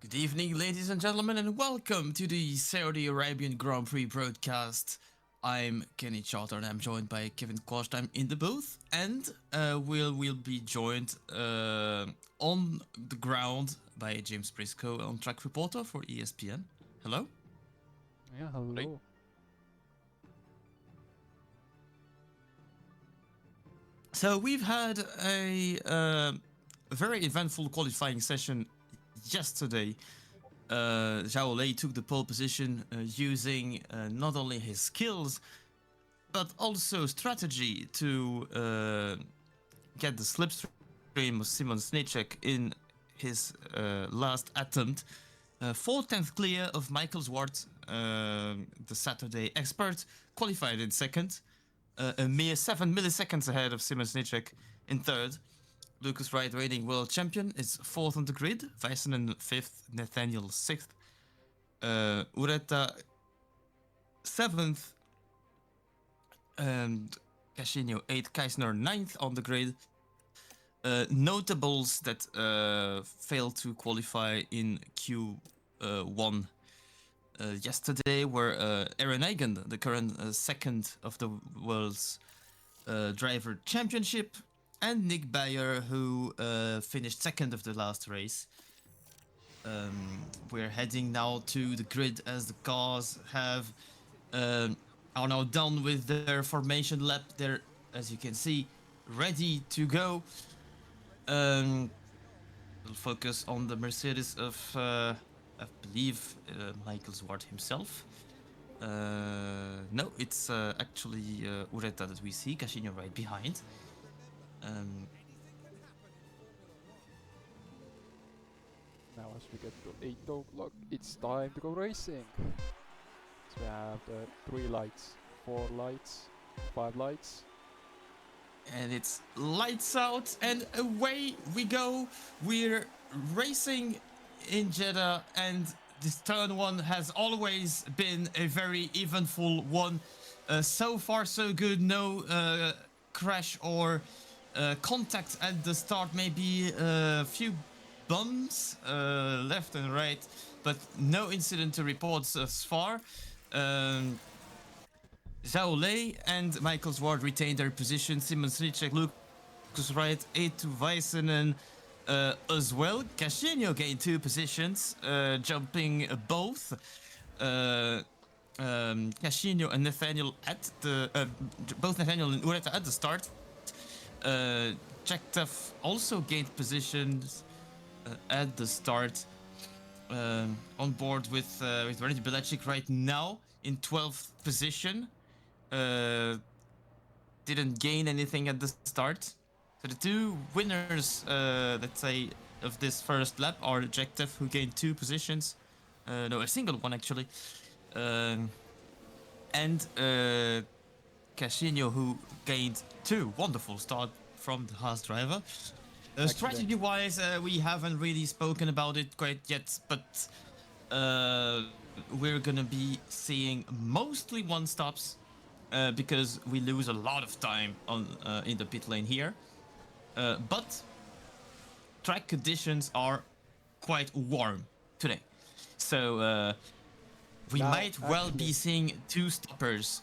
Good evening, ladies and gentlemen, and welcome to the Saudi Arabian Grand Prix broadcast. I'm Kenny Charter, and I'm joined by Kevin Kostheim in the booth, and we'll be joined on the ground by James Briscoe, on-track reporter for ESPN. Hello. Yeah, hello. So we've had a very eventful qualifying session yesterday. Zhao Lei took the pole position using not only his skills but also strategy to get the slipstream of Simon Snicek in his last attempt. 4/10 clear of Michael Zwart, the Saturday expert, qualified in second. A mere 7 milliseconds ahead of Simon Snicek in third. Lucas Wright, reigning world champion, is fourth on the grid. Väisänen fifth, Nathaniel sixth. Ureta seventh, and Casino eighth. Keisner ninth on the grid. Notables that failed to qualify in Q1 yesterday were Aaron Egan, the current second of the world's driver championship, and Nick Bayer, who finished second of the last race. We're heading now to the grid as the cars are now done with their formation lap. They're, as you can see, ready to go. We'll focus on the Mercedes of, I believe, Michael Zwart himself. No, it's actually Ureta that we see, Casino right behind. Now as we get to 8 o'clock, it's time to go racing. So we have the 3 lights, 4 lights, 5 lights. And it's lights out and away we go. We're racing in Jeddah, and this turn one has always been a very eventful one. So far so good, no crash or contact at the start, maybe a few bumps left and right, but no incident to report thus far. Zhao Lei and Michael Zwart retained their position. Simon Snicek, Lucas Wright, A2 Väisänen as well. Casino gained 2 positions, jumping both Casino and Nathaniel at the both Nathaniel and Ureta at the start. Jeddah also gained positions at the start. On board with René Belacic right now in 12th position. Didn't gain anything at the start. So the 2 winners, let's say, of this first lap are Jeddah, who gained 2 positions. No, a single one actually. And Casino, who gained 2. Wonderful start from the Haas driver. Strategy-wise, we haven't really spoken about it quite yet, but we're gonna be seeing mostly one-stops because we lose a lot of time on in the pit lane here. But track conditions are quite warm today, so we might well be seeing 2 stoppers.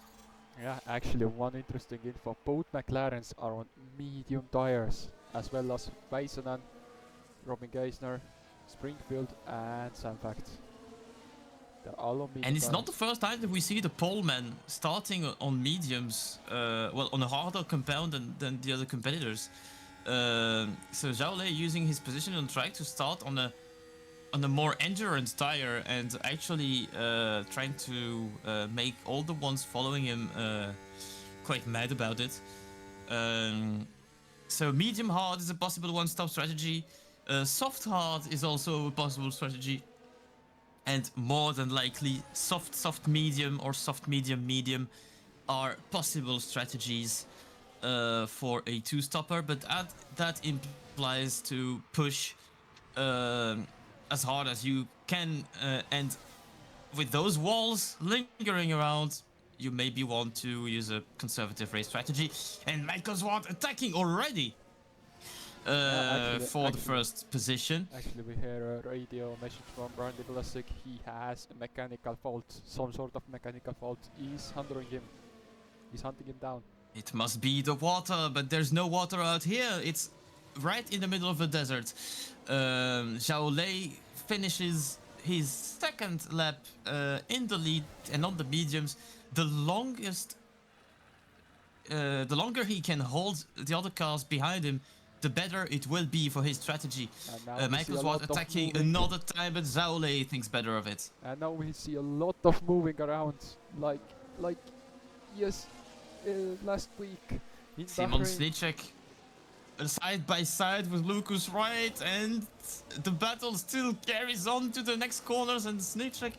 Yeah, actually one interesting info, both McLarens are on medium tires, as well as Väisänen, Robin Geisner, Springfield and Sam Fact. They're all on medium And it's tires. not the first time that we see the poleman starting on mediums, well, on a harder compound than the other competitors. So Zhao Lei using his position on track to start on a more endurance tire, and actually trying to make all the ones following him quite mad about it. So medium hard is a possible one-stop strategy. Soft hard is also a possible strategy. And more than likely, soft medium or soft medium are possible strategies for a 2-stopper, but that implies to push as hard as you can, and with those walls lingering around, you maybe want to use a conservative race strategy. And Michael Zwart attacking already. for the first position. Actually, we hear a radio message from Brandy Vlasic. He has a mechanical fault, some sort of mechanical fault. He's hunting him. He's hunting him down. It must be the water, but there's no water out here. It's right in the middle of the desert. Zhao Lei finishes his second lap in the lead and on the mediums. The longer he can hold the other cars behind him, the better it will be for his strategy. Michael was attacking another time, but Zhao Lei thinks better of it. And now we see a lot of moving around, like yes, last week in Simon Bahrain. Slicek side by side with Lucas Wright, and the battle still carries on to the next corners, and Slicek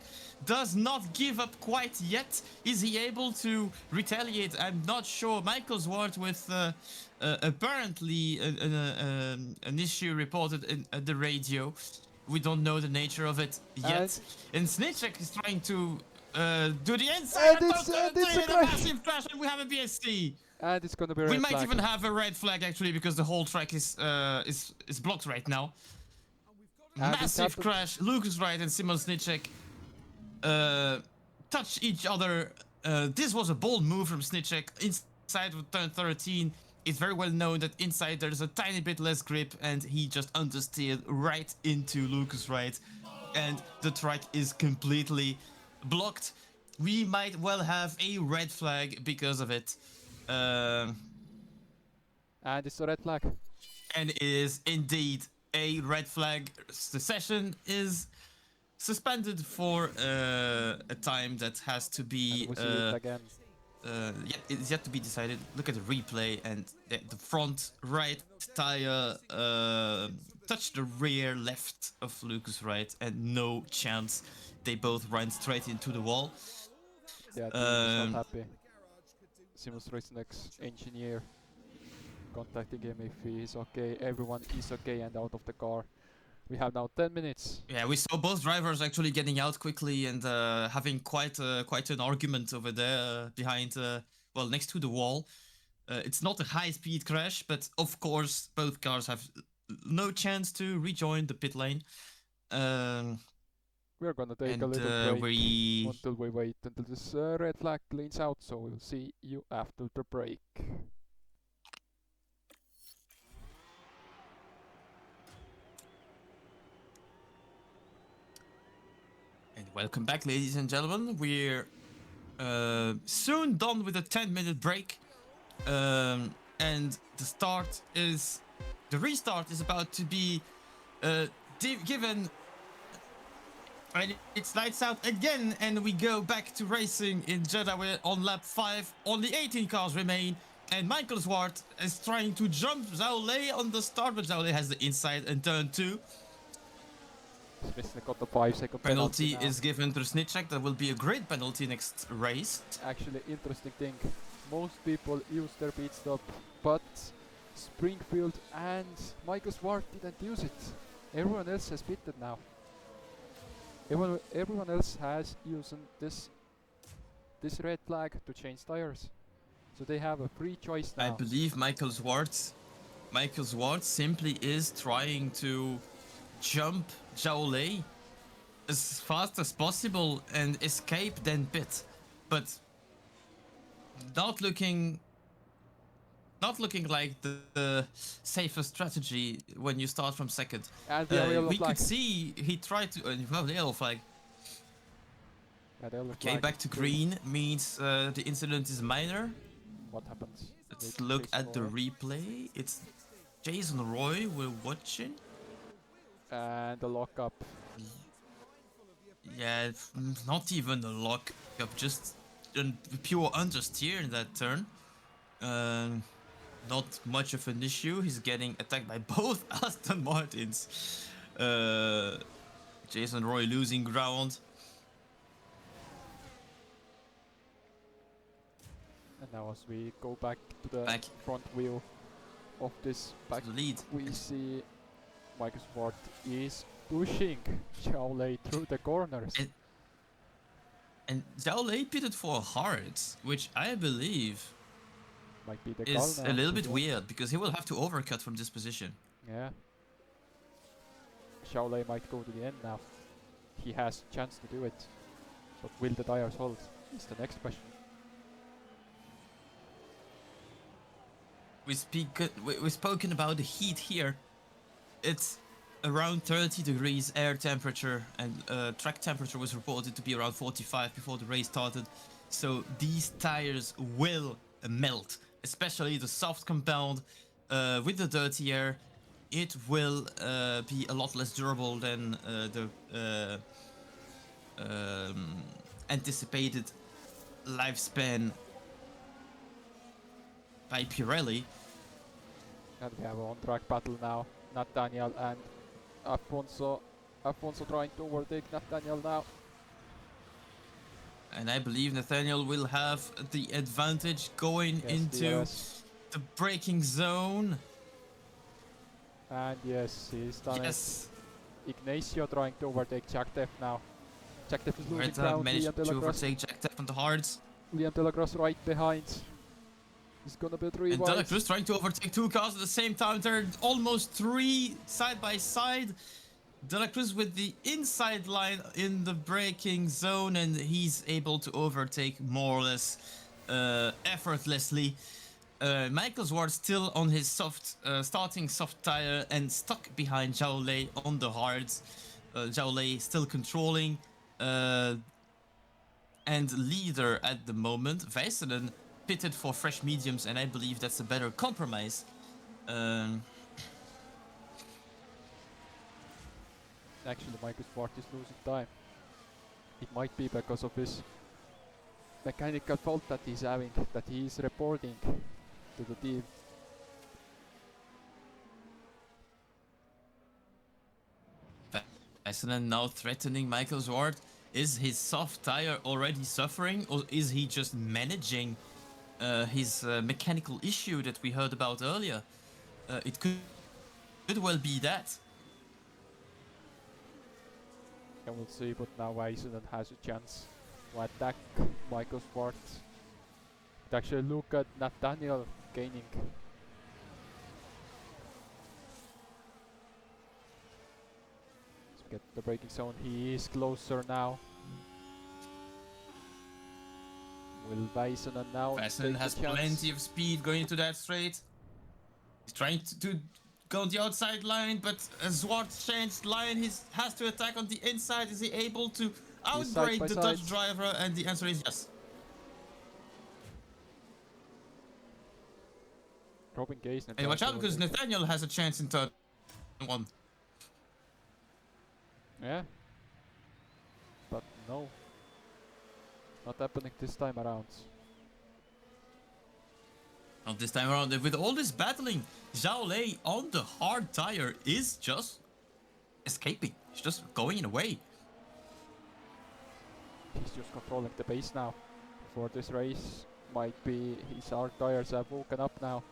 does not give up quite yet. Is he able to retaliate? I'm not sure. Michael Zwart with apparently an issue reported at the radio. We don't know the nature of it yet. And Slicek is trying to do the inside. And it's a massive crash, and we have a BSC. And it's gonna be red We might flag. even have a red flag actually, because the whole track is blocked right now. And Massive crash. Lucas Wright and Simon Snicek touch each other. This was a bold move from Snicek inside of turn 13. It's very well known that inside there's a tiny bit less grip, and he just understeered right into Lucas Wright, and the track is completely blocked. We might well have a red flag because of it. And it's a red flag. And it is indeed a red flag. The session is suspended for a time that has to be And we see it again. it's yet to be decided. Look at the replay, and the front right tire touched the rear left of Lucas Wright, and no chance. They both ran straight into the wall. Yeah, he's not happy. Simon Streisneck's engineer contacting him if he is okay. Everyone is okay and out of the car. We have now 10 minutes. Yeah, we saw both drivers actually getting out quickly and having quite an argument over there behind, well, next to the wall. It's not a high-speed crash, but of course both cars have no chance to rejoin the pit lane. We're gonna take a little break until we wait until this red flag cleans out, so we'll see you after the break. And welcome back, ladies and gentlemen. We're soon done with a 10-minute break, and the restart is about to be given. And it's lights out again, and we go back to racing in Jeddah. We're on lap 5. Only 18 cars remain, and Michael Zwart is trying to jump Zhao Lei on the start, but Zhao Lei has the inside and turn 2. Smisnik got the 5-second Penalty is given to Snicek. That will be a great penalty next race. Actually, interesting thing. Most people use their pit stop, but Springfield and Michael Zwart didn't use it. Everyone else has pitted now. Everyone else has used this red flag to change tires, so they have a free choice now. I believe Michael Zwart simply is trying to jump Zhao Lei as fast as possible and escape then pit, but not looking like the safest strategy when you start from second. And the yellow we flag. could see he tried to well, the yellow flag. Yeah, the yellow Okay, flag. back to green means the incident is minor. What happens? Let's look at the replay. It's Jason Roy we're watching. And the lockup. Yeah, it's not even a lockup, just a pure understeer in that turn. Not much of an issue. He's getting attacked by both Aston Martins. Jason Roy losing ground. And now as we go back to the front wheel of this back, lead. We see Michael Zwart is pushing Zhao Lei through the corners. And Zhao Lei pitted for hard, which I believe might be the is a little bit weird, because he will have to overcut from this position. Yeah. Xiaolei might go to the end now. He has chance to do it. But will the tires hold? Is the next question. We've spoken about the heat here. It's around 30 degrees air temperature, and track temperature was reported to be around 45 before the race started. So these tires will melt, especially the soft compound with the dirty air. It will be a lot less durable than the anticipated lifespan by Pirelli. And we have an on-track battle now. Nathaniel and Afonso. Afonso trying to overtake Nathaniel now. And I believe Nathaniel will have the advantage going into the braking zone. And yes, he's done Yes. it. Ignacio trying to overtake Jack Def now. Jack Def is losing Rita ground. managed to overtake Jack Def on the hards. Liam Delacroix right behind. He's gonna be 3 And wide. Delacroix trying to overtake two cars at the same time. They're almost 3 side by side. Delacroix with the inside line in the braking zone, and he's able to overtake more or less effortlessly. Michael Zwart still on his starting soft tire and stuck behind Zhao Lei on the hards. Zhao Lei still controlling and leader at the moment. Väisänen pitted for fresh mediums, and I believe that's a better compromise. Actually, Michael Zwart is losing time. It might be because of his mechanical fault that he's having, that he is reporting to the team. Väisänen now threatening Michael Zwart. Is his soft tire already suffering, or is he just managing his mechanical issue that we heard about earlier? It could well be that. And we'll see, but now Väisänen has a chance to attack Michael Zwart. But actually look at Nathaniel gaining. Let's get the braking zone. He is closer now. Will Väisänen now Väisänen has plenty of speed going into that straight. He's trying to go on the outside line, but Zwart changed line. He has to attack on the inside. Is he able to outbrake the Dutch driver? And the answer is yes. Robin Geisner. Hey, watch out, because Nathaniel has a chance in turn 1. Yeah. But no. Not happening this time around. Not this time around. With all this battling, Zhao Lei on the hard tire is just escaping. He's just going away. He's just controlling the pace now. For this race, might be his hard tires have woken up now.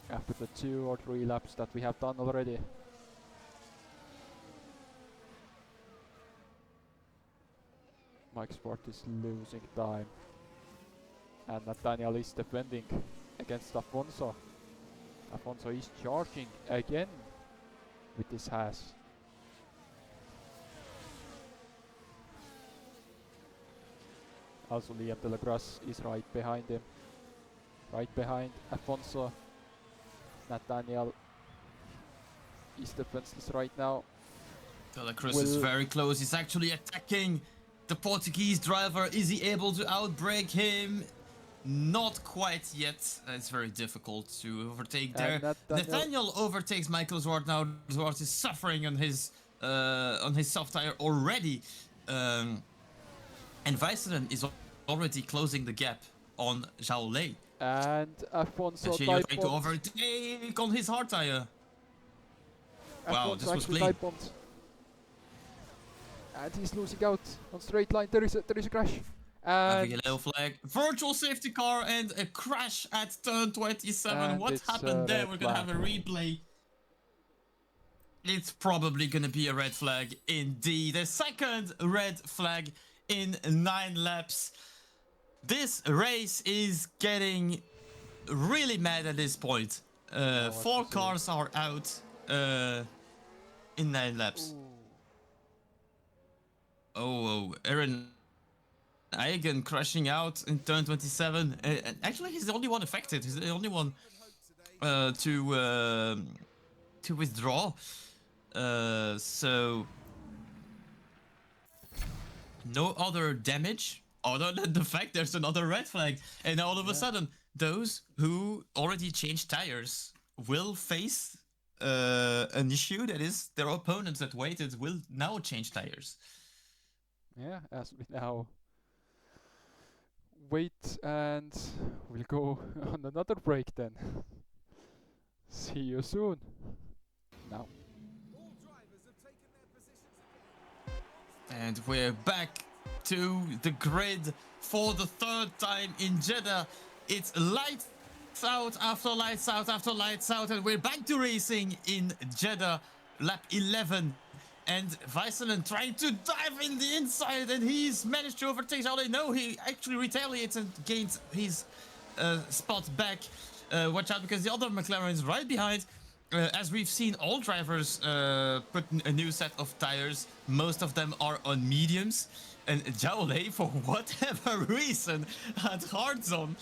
After the 2 or 3 laps that we have done already. Mike Sport is losing time. And Nathaniel is defending against Afonso. Afonso is charging again with this Haas. Also Liam Delacroix is right behind him. Right behind Afonso. Nathaniel is defenseless right now. Delacroix is very close. He's actually attacking the Portuguese driver. Is he able to outbrake him? Not quite yet. It's very difficult to overtake there. Nathaniel overtakes Michael Zwart now. Zwart is suffering on his soft tire already. And Väisänen is already closing the gap on Zhao Lei. And Afonso trying to overtake on his hard tire. Wow, this was clean. And he's losing out on straight line. There is a crash. And yellow flag. Virtual safety car and a crash at turn 27. What happened there? We're gonna have a replay. It's probably gonna be a red flag indeed. The second red flag in 9 laps. This race is getting really mad at this point. What Four to say? cars are out in 9 laps. Ooh. Oh, Aaron Eigen crashing out in turn 27. And actually, he's the only one affected. He's the only one to withdraw. So no other damage other than the fact there's another red flag. And all of a sudden, those who already changed tires will face an issue that is their opponents that waited will now change tires. Yeah, as we now wait, and we'll go on another break then. See you soon. Now. And we're back to the grid for the third time in Jeddah. It's lights out after lights out after lights out, and we're back to racing in Jeddah, lap 11. And Weisselen trying to dive in the inside, and he's managed to overtake Zhao Lei. No, he actually retaliates and gains his spot back. Watch out, because the other McLaren is right behind. As we've seen, all drivers put a new set of tires. Most of them are on mediums. And Zhao Lei, for whatever reason, had hards on.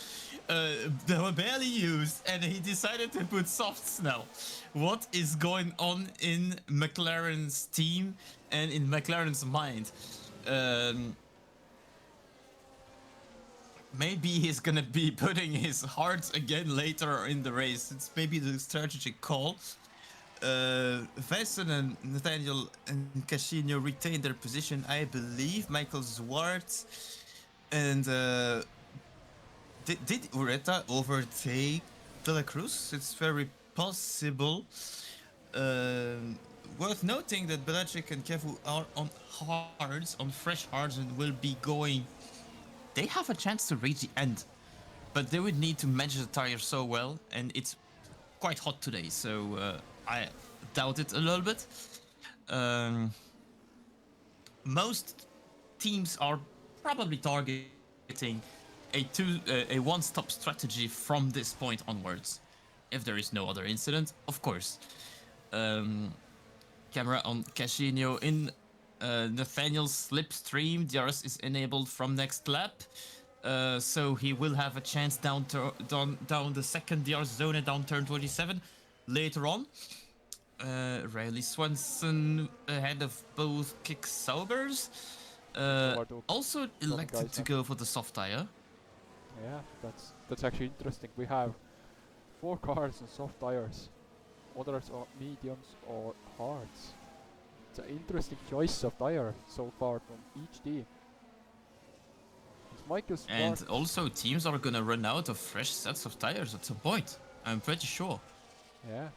They were barely used, and he decided to put softs now. What is going on in McLaren's team and in McLaren's mind? Maybe he's gonna be putting his hards again later in the race. It's maybe the strategic call. Vessen and Nathaniel and Casino retain their position, I believe. Michael Zwart and did Ureta overtake De La Cruz? It's very possible. Worth noting that Belacic and Kevu are on hards, on fresh hards, and will be going. They have a chance to reach the end, but they would need to manage the tire so well, and it's quite hot today, so I doubt it a little bit. Most teams are probably targeting a one-stop strategy from this point onwards, if there is no other incident, of course. Camera on Casino in Nathaniel's slipstream. DRS is enabled from next lap, so he will have a chance down the second DRS zone and down turn 27 later on. Riley Swanson ahead of both Kick Saubers. Also elected to go for the soft tire. Yeah, that's actually interesting. We have 4 cars and soft tires. Others are mediums or hards. It's an interesting choice of tire so far from each team. And also teams are gonna run out of fresh sets of tires at some point. I'm pretty sure. Yeah.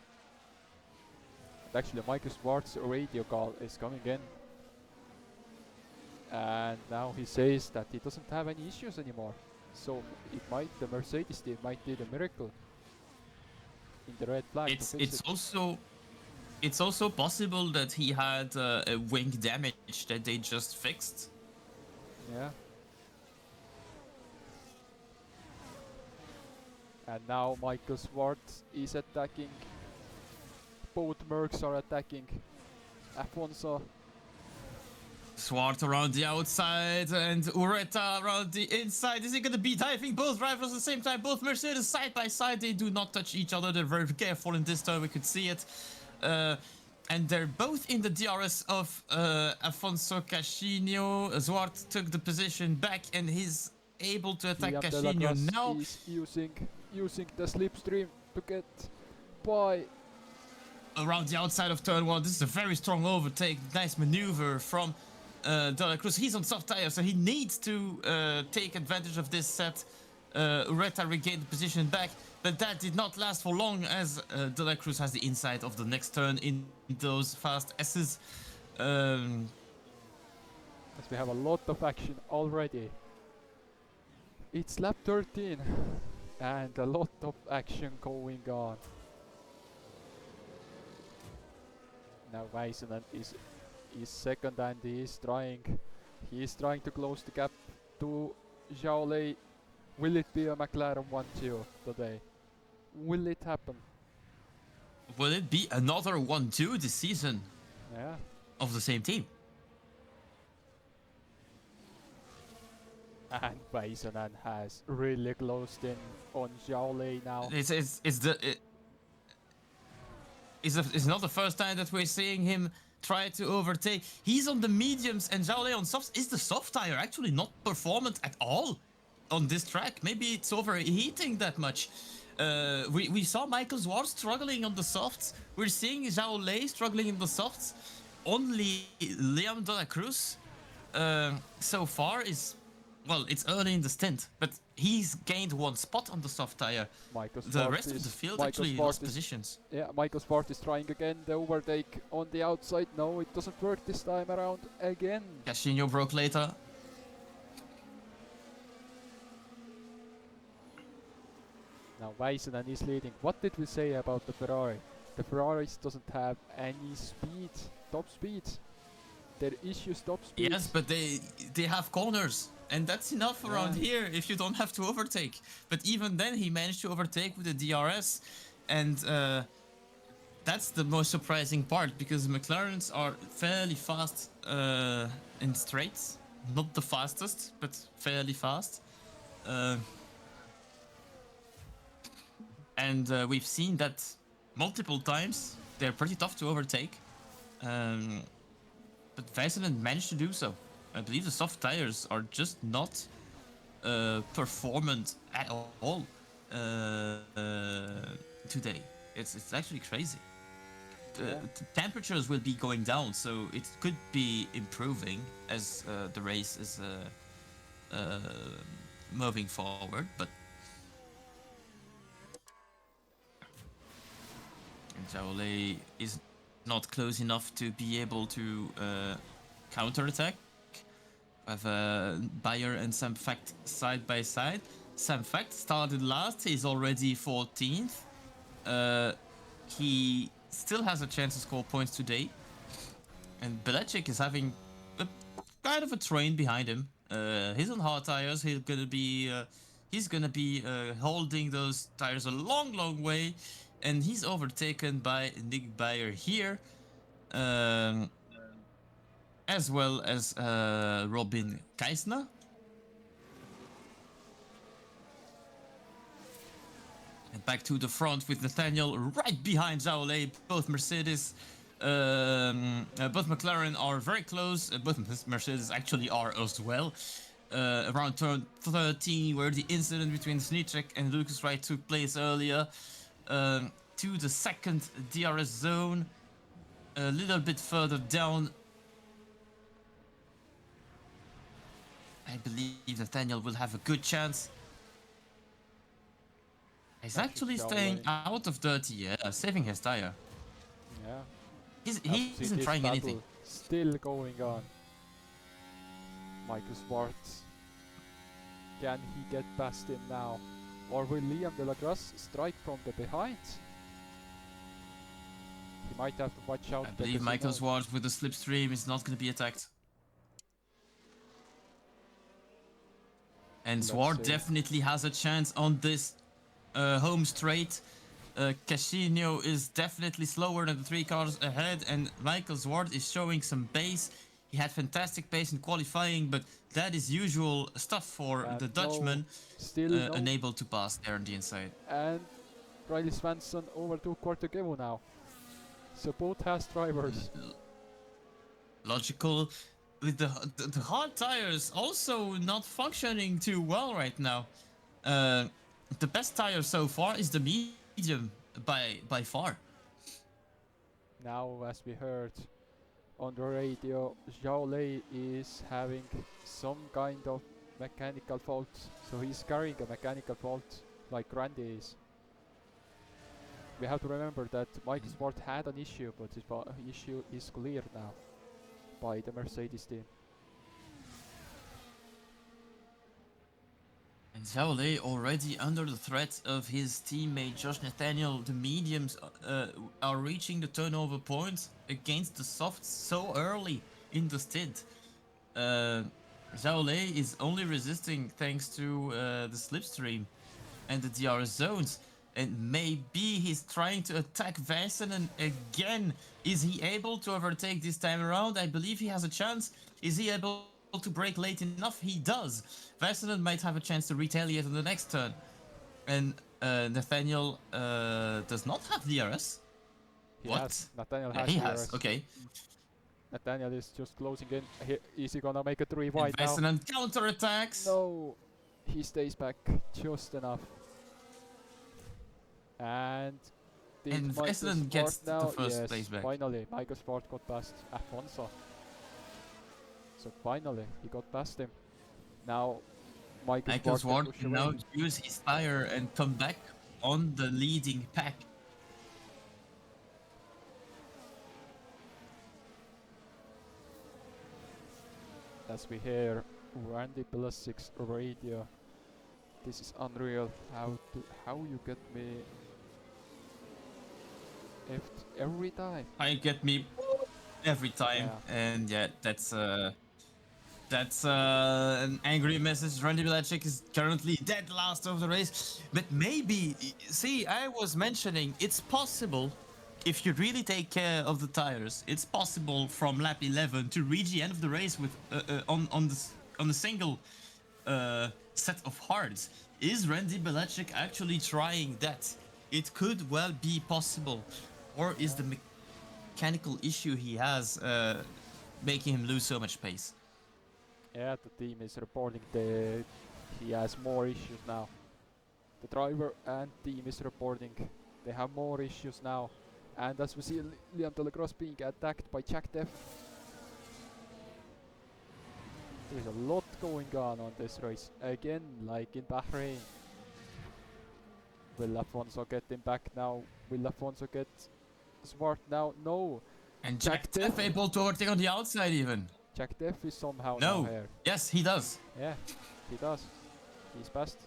And actually, Michael Schwartz's radio call is coming in. And now he says that he doesn't have any issues anymore. So the Mercedes team might do the miracle in the red flag. It's also possible that he had a wing damage that they just fixed. Yeah. And now Michael Schwartz is attacking. Both Mercs are attacking Afonso. Swart around the outside and Ureta around the inside. Is he going to be diving both drivers at the same time? Both Mercedes side by side. They do not touch each other. They're very careful in this turn. We could see it. And they're both in the DRS of Afonso Casino. Zwart took the position back and he's able to attack Casino now. He's using the slipstream to get by. Around the outside of turn 1. This is a very strong overtake. Nice maneuver from De La Cruz. He's on soft tires, so he needs to take advantage of this set. Ureta regained the position back, but that did not last for long as De La Cruz has the inside of the next turn in those fast S's. As we have a lot of action already. It's lap 13 and a lot of action going on. Now Weissenen is second and he is trying to close the gap to Zhao Lei. Will it be a McLaren 1-2 today? Will it happen? will it be another 1-2 this season Yeah. of the same team? And Väisänen has really closed in on Zhao Lei now. It's not the first time that we're seeing him try to overtake. He's on the mediums and Zhao Lei on softs. Is the soft tire actually not performant at all on this track? Maybe it's overheating that much. We saw Michael Zwart struggling on the softs. We're seeing Zhao Lei struggling in the softs. Only Liam de la Cruz so far is... Well, it's early in the stint, but he's gained 1 spot on the soft tire. The rest of the field actually lost positions. Yeah, Michael Sport is trying again the overtake on the outside. No, it doesn't work this time around again. Casino broke later. Now Väisänen is leading. What did we say about the Ferrari? The Ferraris doesn't have any speed, top speed. Their issues top speed. Yes, but they have corners. And that's enough around here if you don't have to overtake. But even then, he managed to overtake with the DRS. And that's the most surprising part, because McLarens are fairly fast in straights. Not the fastest, but fairly fast. And we've seen that multiple times. They're pretty tough to overtake. But Väisänen managed to do so. I believe the soft tires are just not performant at all today. It's actually crazy. The temperatures will be going down, so it could be improving as the race is moving forward. But Zhao Lei is not close enough to be able to counterattack. We have Bayer and Sam Fact side by side. Sam Fact started last, he's already 14th. He still has a chance to score points today. And Belecek is having kind of a train behind him. He's on hard tires, he's gonna be holding those tires a long way. And he's overtaken by Nick Bayer here. As well as Robin Keisner. And back to the front with Nathaniel right behind Zhao Lei. Both Mercedes, both McLaren are very close. Both Mercedes actually are as well. Around turn 13, where the incident between Snicek and Lucas Wright took place earlier. To the second DRS zone. A little bit further down. I believe Nathaniel will have a good chance. He's actually staying out of dirty, saving his tire. Yeah. He isn't trying anything. Still going on. Michael Schwartz. Can he get past him now? Or will Liam de la Cruz strike from the behind? He might have to watch out. I believe Michael Schwartz with the slipstream is not going to be attacked. And Zwart definitely has a chance on this home straight. Casino is definitely slower than the 3 cars ahead, and Michael Zwart is showing some pace. He had fantastic pace in qualifying, but that is usual stuff for the Dutchman. Unable to pass there on the inside. And Riley Svensson overtook Quartegevo now. So both has drivers. Logical. With the hard tires also not functioning too well right now. The best tire so far is the medium by far. Now, as we heard on the radio, Zhao Lei is having some kind of mechanical fault. So he's carrying a mechanical fault like Randy is. We have to remember that Mike Sport had an issue, but his issue is cleared now by the Mercedes team. And Zhao Lei already under the threat of his teammate Josh Nathaniel. The mediums are reaching the turnover point against the softs so early in the stint. Zhao Lei is only resisting thanks to the slipstream and the DRS zones. And maybe he's trying to attack Vasanen again. Is he able to overtake this time around? I believe he has a chance. Is he able to break late enough? He does. Vasanen might have a chance to retaliate on the next turn. And Nathaniel does not have DRS. What? Nathaniel Yeah, has he DRS. has. Okay. Nathaniel is just closing in. Is he gonna make a 3 And wide now? Vasanen counterattacks. No, he stays back just enough. And Vasanen gets the first place back. Finally, Michael Sport got past Afonso. So finally, he got past him. Now, Michael Swart Sport can now use his tire and come back on the leading pack. As we hear Randy Belasic's radio. This is unreal. How you get me every time? I get me every time, Yeah. and yeah, that's an angry message. Randy Belichick is currently dead last of the race, but maybe, see, I was mentioning it's possible if you really take care of the tires. It's possible from lap 11 to reach the end of the race with on the single set of hards. Is Randy Belichick actually trying that? It could well be possible, or is the mechanical issue he has making him lose so much pace? Yeah, the team is reporting that he has more issues now. The driver and team is reporting they have more issues now. And as we see Liam Delacroix being attacked by Jack Def. There's a lot going on this race. Again, like in Bahrain. Will Afonso get him back now? Will Afonso get Smart now? No. And Jack Def able to overtake on the outside even. Jack Def is somehow No. now here. Yes, he does. Yeah, he does. He's passed.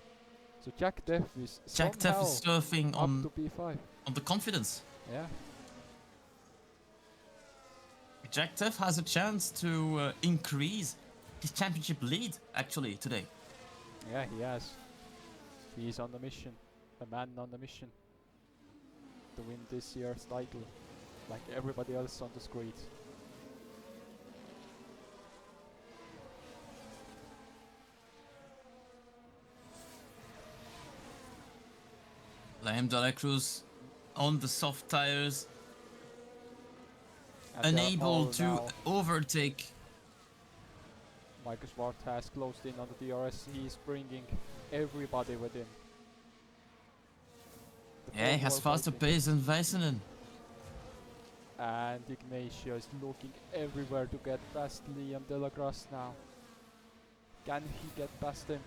So Jack Def is Jack Def is surfing up to P5. On the confidence. Yeah. Jack Def has a chance to increase his championship lead actually today. Yeah, he has. He's on the mission. A man on the mission to win this year's title, like everybody else on the street. Liam Delacruz on the soft tires, And unable to overtake. Michael Swart has closed in on the DRS. He's bringing everybody with him. Yeah, he has faster pace than Väisänen. And Ignacio is looking everywhere to get past Liam Delacroix now. Can he get past him?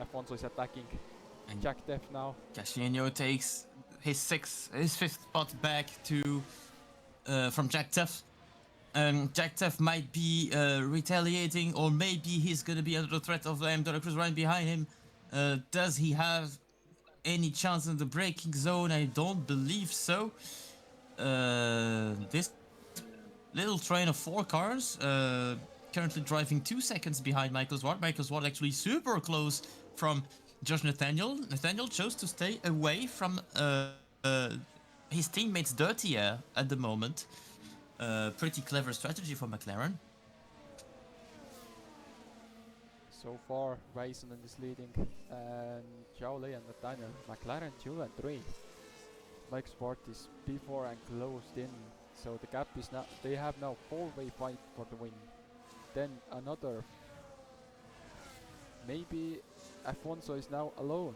Afonso is attacking. And Jack Def now. Casino takes his fifth spot back to from Jack Def. Jack Def might be retaliating, or maybe he's gonna be under the threat of Liam Delacruz right behind him. Does he have any chance in the braking zone? I don't believe so. This little train of 4 cars currently driving 2 seconds behind Michael Swart. Michael Swart actually super close from Josh Nathaniel. Nathaniel chose to stay away from his teammates' dirty air at the moment. Pretty clever strategy for McLaren. So far, Väisänen is leading, and Zhao Lei and Nathaniel. McLaren 2 and 3. Mike Sport is P4 and closed in, so the gap is now. They have now 4-way fight for the win. Then another. Maybe Afonso is now alone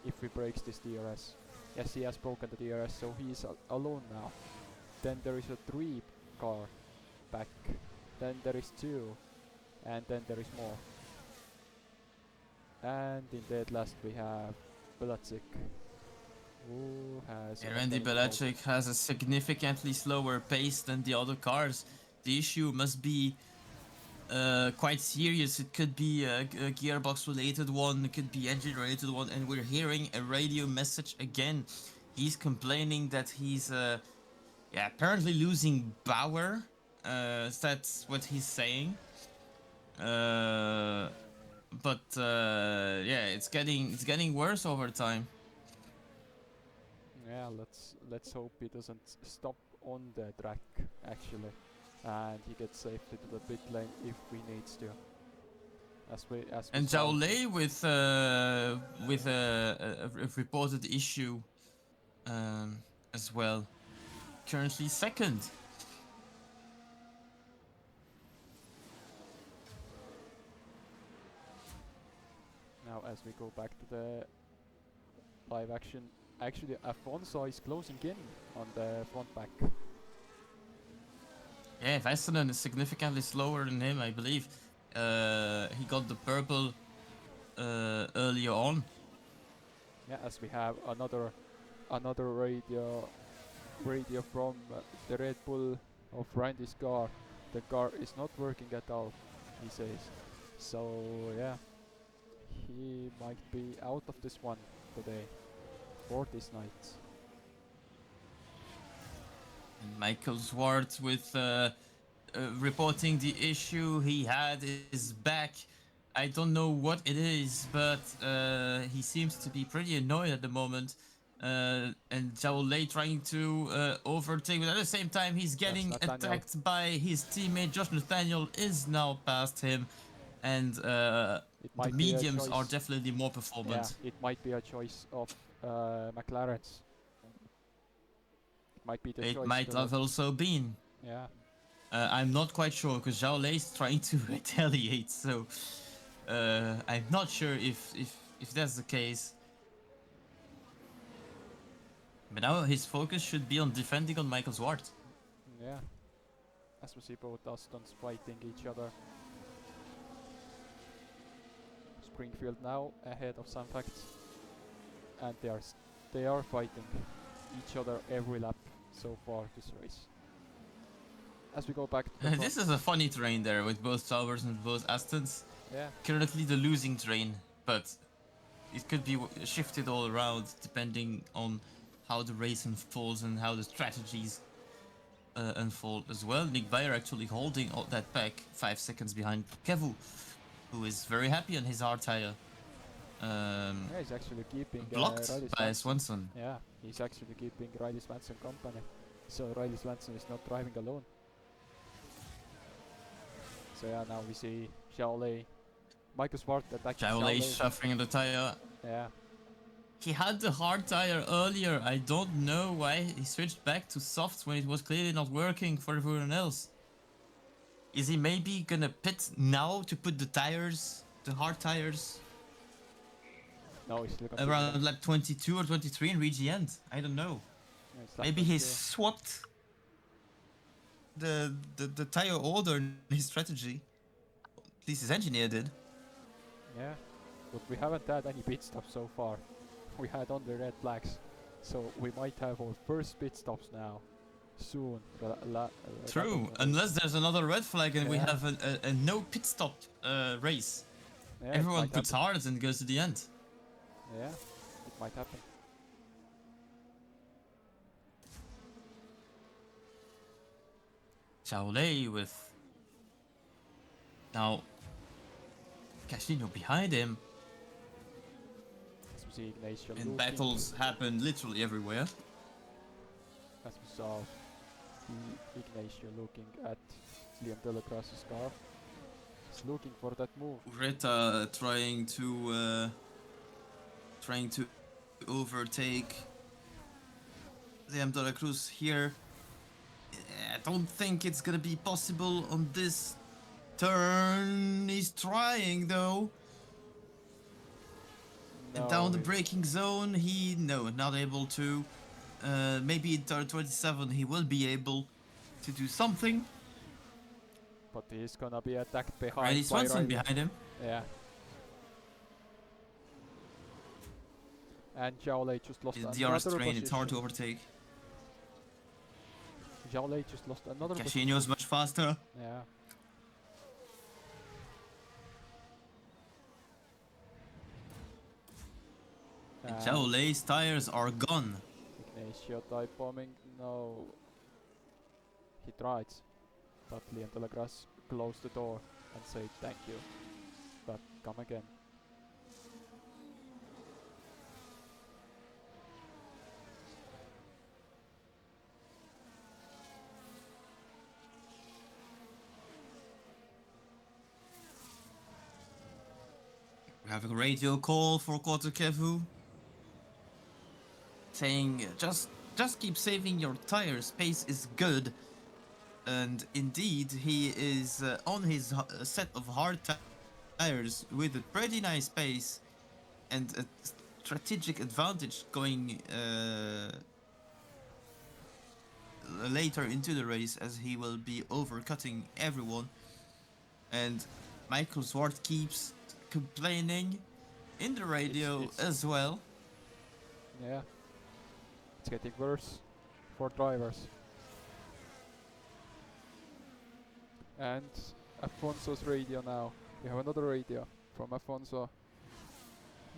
if he breaks this DRS. Yes, he has broken the DRS, so he is alone now. Then there is a 3 car back. Then there is 2, and then there is more. And in dead last we have Belichick, who has. Randy Belichick has a significantly slower pace than the other cars. The issue must be quite serious. It could be a gearbox related one, it could be engine related one, and we're hearing a radio message again. He's complaining that he's apparently losing power. That's what he's saying. Uh, but yeah, it's getting worse over time. Yeah, let's hope he doesn't stop on the track actually, and he gets safely to the pit lane if he needs to. As we And saw. Zhao Lei with a reported issue as well. Currently second. Now, as we go back to the live action, actually Afonso is closing in on the front back. Yeah, Väisänen is significantly slower than him, I believe. He got the purple earlier on. Yeah, as we have another radio from the Red Bull of Randy's car. The car is not working at all, he says. So yeah, he might be out of this one today, or this night. And Michael Schwartz with reporting the issue he had is back. I don't know what it is, but he seems to be pretty annoyed at the moment. And Zhao Lei trying to overtake, but at the same time he's getting attacked by his teammate. Josh Nathaniel is now past him, and the mediums are definitely more performant. Yeah, it might be a choice of McLaren's. It might be the choice. It might have also been. Yeah. I'm not quite sure because Zhao Lei is trying to retaliate, so I'm not sure if that's the case. But now his focus should be on defending on Michael Zwart. Yeah. As we see both Astons fighting each other. Springfield now ahead of Sanfact, and they are fighting each other every lap so far this race. As we go back to the This is a funny train there with both Saubers and both Astons. Yeah. Currently the losing train, but it could be shifted all around depending on how the race unfolds and how the strategies unfold as well. Nick Bayer actually holding that pack 5 seconds behind Kevu, who is very happy on his hard tire. Yeah, he's actually keeping blocked by Swanson. Yeah, he's actually keeping Riley Swanson company, so Riley Swanson is not driving alone. So yeah, now we see Zhao Lei, Michael Swart attacking Zhao Lei suffering the tire. Yeah. He had the hard tire earlier. I don't know why he switched back to softs when it was clearly not working for everyone else. Is he maybe gonna pit now to put the tires, the hard tires? No, he's still around lap 22 or 23 and reach the end. I don't know. Yeah, maybe he swapped the tire order in his strategy. At least his engineer did. Yeah, but we haven't had any pit stops so far. We had only red flags, so we might have our first pit stops now soon. True, unless there's another red flag and we have a no pit stop race. Yeah, everyone puts hard and goes to the end. Yeah, it might happen. Zhao Lei with now Casino behind him. As we see Ignacio and battles happen literally everywhere. As we saw Ignacio looking at Liam Delacroix's car. He's looking for that move. Ureta trying to overtake Liam Delacruz here. I don't think it's gonna be possible on this turn. He's trying though. No, and down the braking zone, not able to. Maybe in turn 27 he will be able to do something. But he's gonna be attacked behind. Riley Swanson behind him. Yeah. And Zhao Lei just lost another DRS train, position. It's hard to overtake. Zhao Lei just lost another position. Casino is much faster. Yeah. And Zhao Lei's tires are gone. Ignacio type bombing, no. He tried, but Liam Delacroix closed the door. and say thank you, but come again. We have a radio call for Quarter Kevu saying just keep saving your tires, pace is good. And indeed, he is on his set of hard tires with a pretty nice pace and a strategic advantage going later into the race, as he will be overcutting everyone. And Michael Swart keeps complaining in the radio as well. Yeah, it's getting worse for drivers. And Afonso's radio now. We have another radio from Afonso.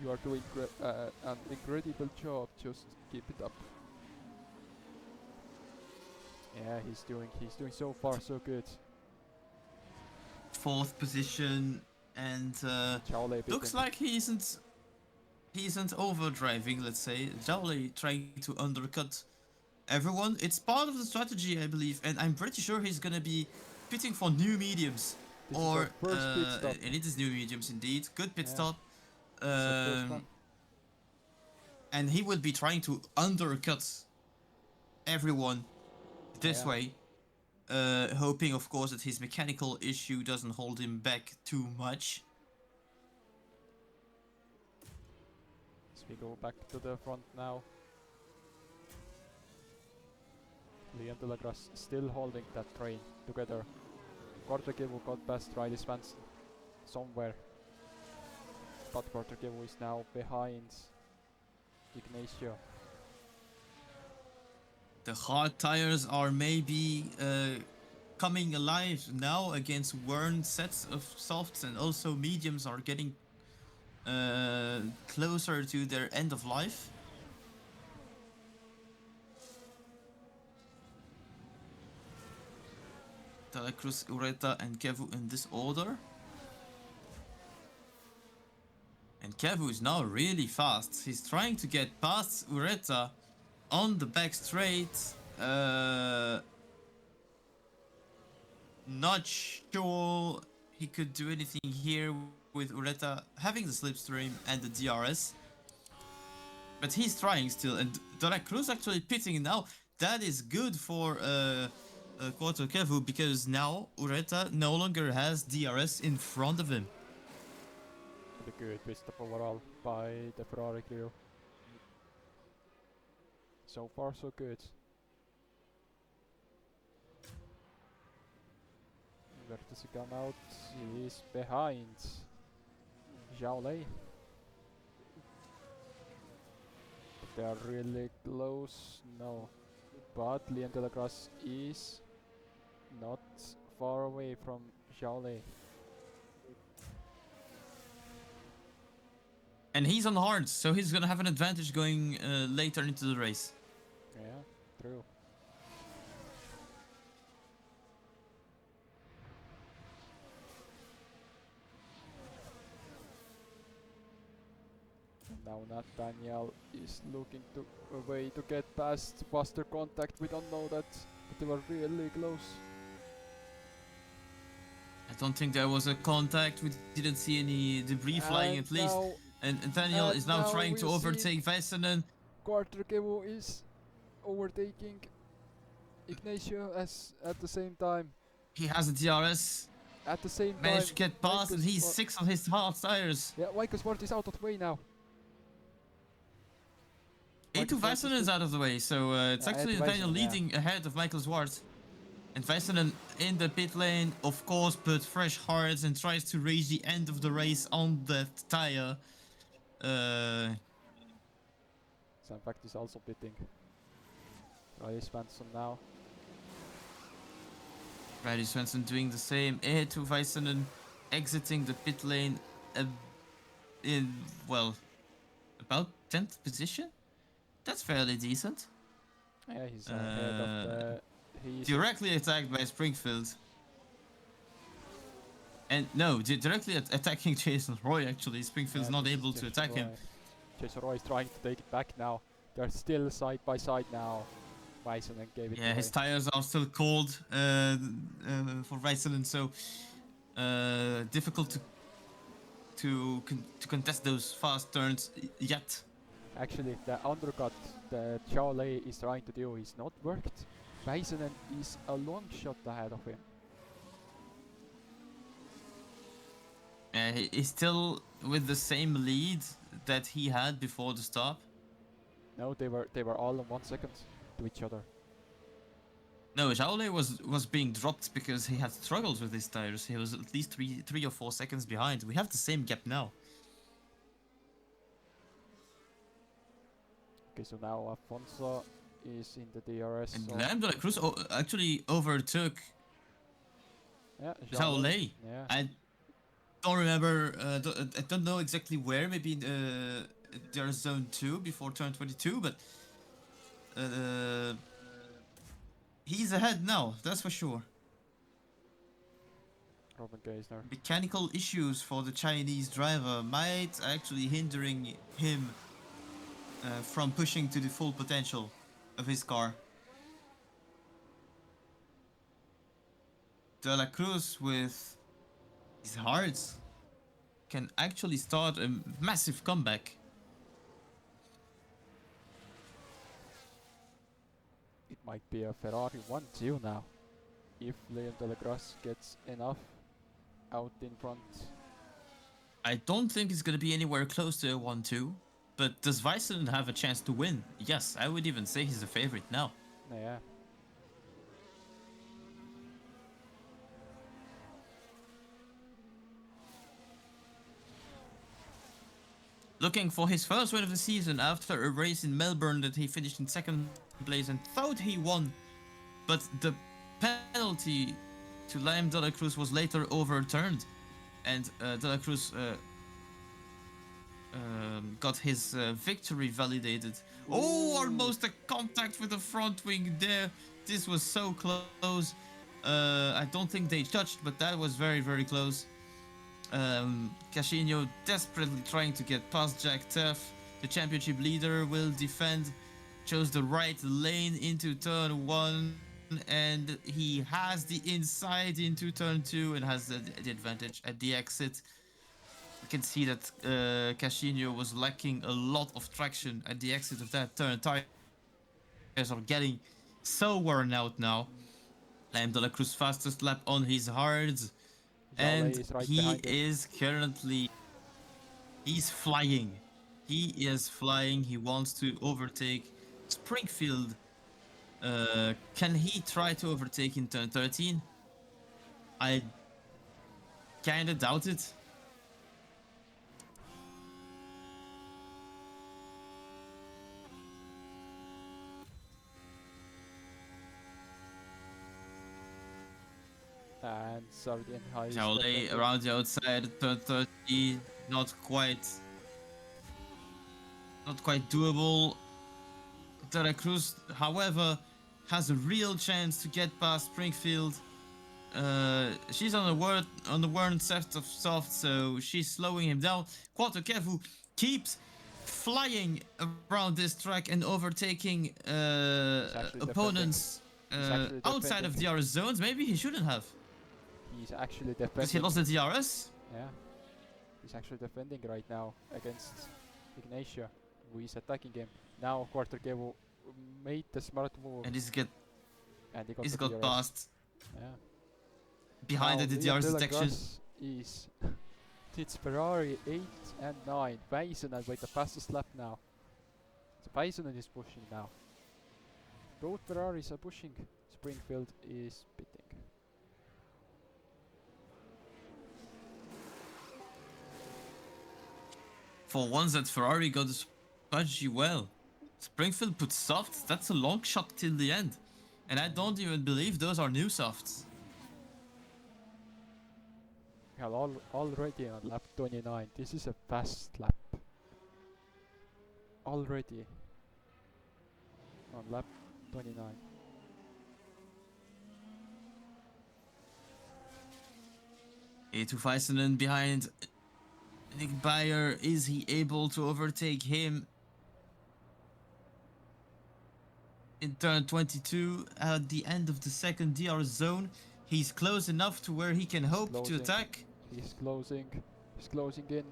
You are doing an incredible job. Just keep it up. Yeah, he's doing so far so good. 4th position, and looks like he isn't overdriving. Let's say Jowley trying to undercut everyone. It's part of the strategy, I believe, and I'm pretty sure he's gonna be pitting for new mediums. This is our first pit stop. And it is new mediums indeed. Good pit stop. And he will be trying to undercut everyone this way, hoping of course that his mechanical issue doesn't hold him back too much. So we go back to the front now. Liam Delagras still holding that train together. Kortekivu got past Riley Swanson somewhere, but Kortekivu is now behind Ignacio. The hard tires are maybe coming alive now against worn sets of softs, and also mediums are getting closer to their end of life. De La Cruz, Ureta and Kevu in this order. And Kevu is now really fast. He's trying to get past Ureta on the back straight. Not sure he could do anything here with Ureta having the slipstream and the DRS. But he's trying still, and De La Cruz actually pitting now. That is good for Quarto Kevu, because now Ureta no longer has DRS in front of him. A good pit stop overall by the Ferrari crew. So far so good. Where does he come out? He's behind Zhao Lei. They are really close. No. But Liam Delagras is not far away from Zhao Lei. And he's on hard, so he's gonna have an advantage going later into the race. Yeah, true. Now Nathaniel is looking to a way to get past faster contact. We don't know that, but they were really close. I don't think there was a contact. We didn't see any debris flying at least. And Nathaniel is now trying to overtake Väisänen. Kortekivu is overtaking Ignacio at the same time. He has a DRS. At the same time. Managed to get past, and he's 6 on his hard tires. Yeah, Michael Swart is out of the way now. A2 Väisänen is out of the way, so it's actually Nathaniel leading ahead of Michael Swart. And Väisänen in the pit lane, of course, put fresh hards and tries to reach the end of the race on that tire. Sanfact is also pitting. Riley Swanson now. Riley Swanson doing the same. A2 Väisänen exiting the pit lane in, well, about 10th position? That's fairly decent. Yeah, he's ahead of the... Directly attacked by Springfield. And no, directly attacking Jason Roy. Actually, Springfield's Yeah, not this is able to Jason attack him. Roy. Jason Roy is trying to take it back now. They're still side by side now. Väisänen gave it Yeah, away. his tires are still cold for Väisänen, so difficult to contest those fast turns yet. Actually, the undercut that Charlie is trying to do is not worked. Väisänen is a long shot ahead of him. He's still with the same lead that he had before the stop. No, they were all on 1 second to each other. No, Jaole was being dropped because he had struggles with his tires. He was at least three or 4 seconds behind. We have the same gap now. Okay, so now Afonso is in the DRS. And so Lamb de la Cruz actually overtook yeah, Jaole. Yeah. I don't remember. I don't know exactly where. Maybe there's zone 2 before turn 22, but he's ahead now. That's for sure. Robin Geisner. Mechanical issues for the Chinese driver might actually hindering him from pushing to the full potential of his car. De la Cruz with his hearts can actually start a massive comeback. It might be a Ferrari 1-2 now. If Liam de la Cruz gets enough out in front. I don't think it's going to be anywhere close to a 1-2, but does Väisänen have a chance to win? Yes, I would even say he's a favorite now. Yeah. Looking for his first win of the season after a race in Melbourne that he finished in second place and thought he won, but the penalty to Liam de la Cruz was later overturned, and de la Cruz got his victory validated. Oh, almost a contact with the front wing there. This was so close. I don't think they touched, but that was very, very close. Casino desperately trying to get past Jack Tuff. The championship leader will defend. Chose the right lane into turn 1, and he has the inside into turn 2 and has the advantage at the exit. You can see that Casino was lacking a lot of traction at the exit of that turn. Tires are getting so worn out now. Liam de la Cruz fastest lap on his hards. And is right he behind him. is currently... He's flying. He is flying. He wants to overtake Springfield. Can he try to overtake in turn 13? I kinda doubt it. And Sardin High. Jaole around the outside at turn 30. Not quite doable. De la Cruz, however, has a real chance to get past Springfield. She's on the worn set of soft, so she's slowing him down. Quattrokevu keeps flying around this track and overtaking opponents outside of DRS zones. Maybe he shouldn't have. He's actually defending. Because he lost the DRS? Yeah. He's actually defending right now against Ignatia, who is attacking him. Now Quattrokevu made the smart move. And he's got DRS. past. Yeah. Behind now the DRS section. Is it's Ferrari 8 and 9. Väisänen with the fastest lap now. So Väisänen is pushing now. Both Ferraris are pushing. Springfield is pitting. For once that Ferrari got spudgy well. Springfield put softs. That's a long shot till the end. And I don't even believe those are new softs. We are already on lap 29. This is a fast lap. Already on lap 29. To Weissenen behind Nick Bayer. Is he able to overtake him in turn 22 at the end of the second DRS zone? He's close enough to where he can hope to attack. He's closing. He's closing in.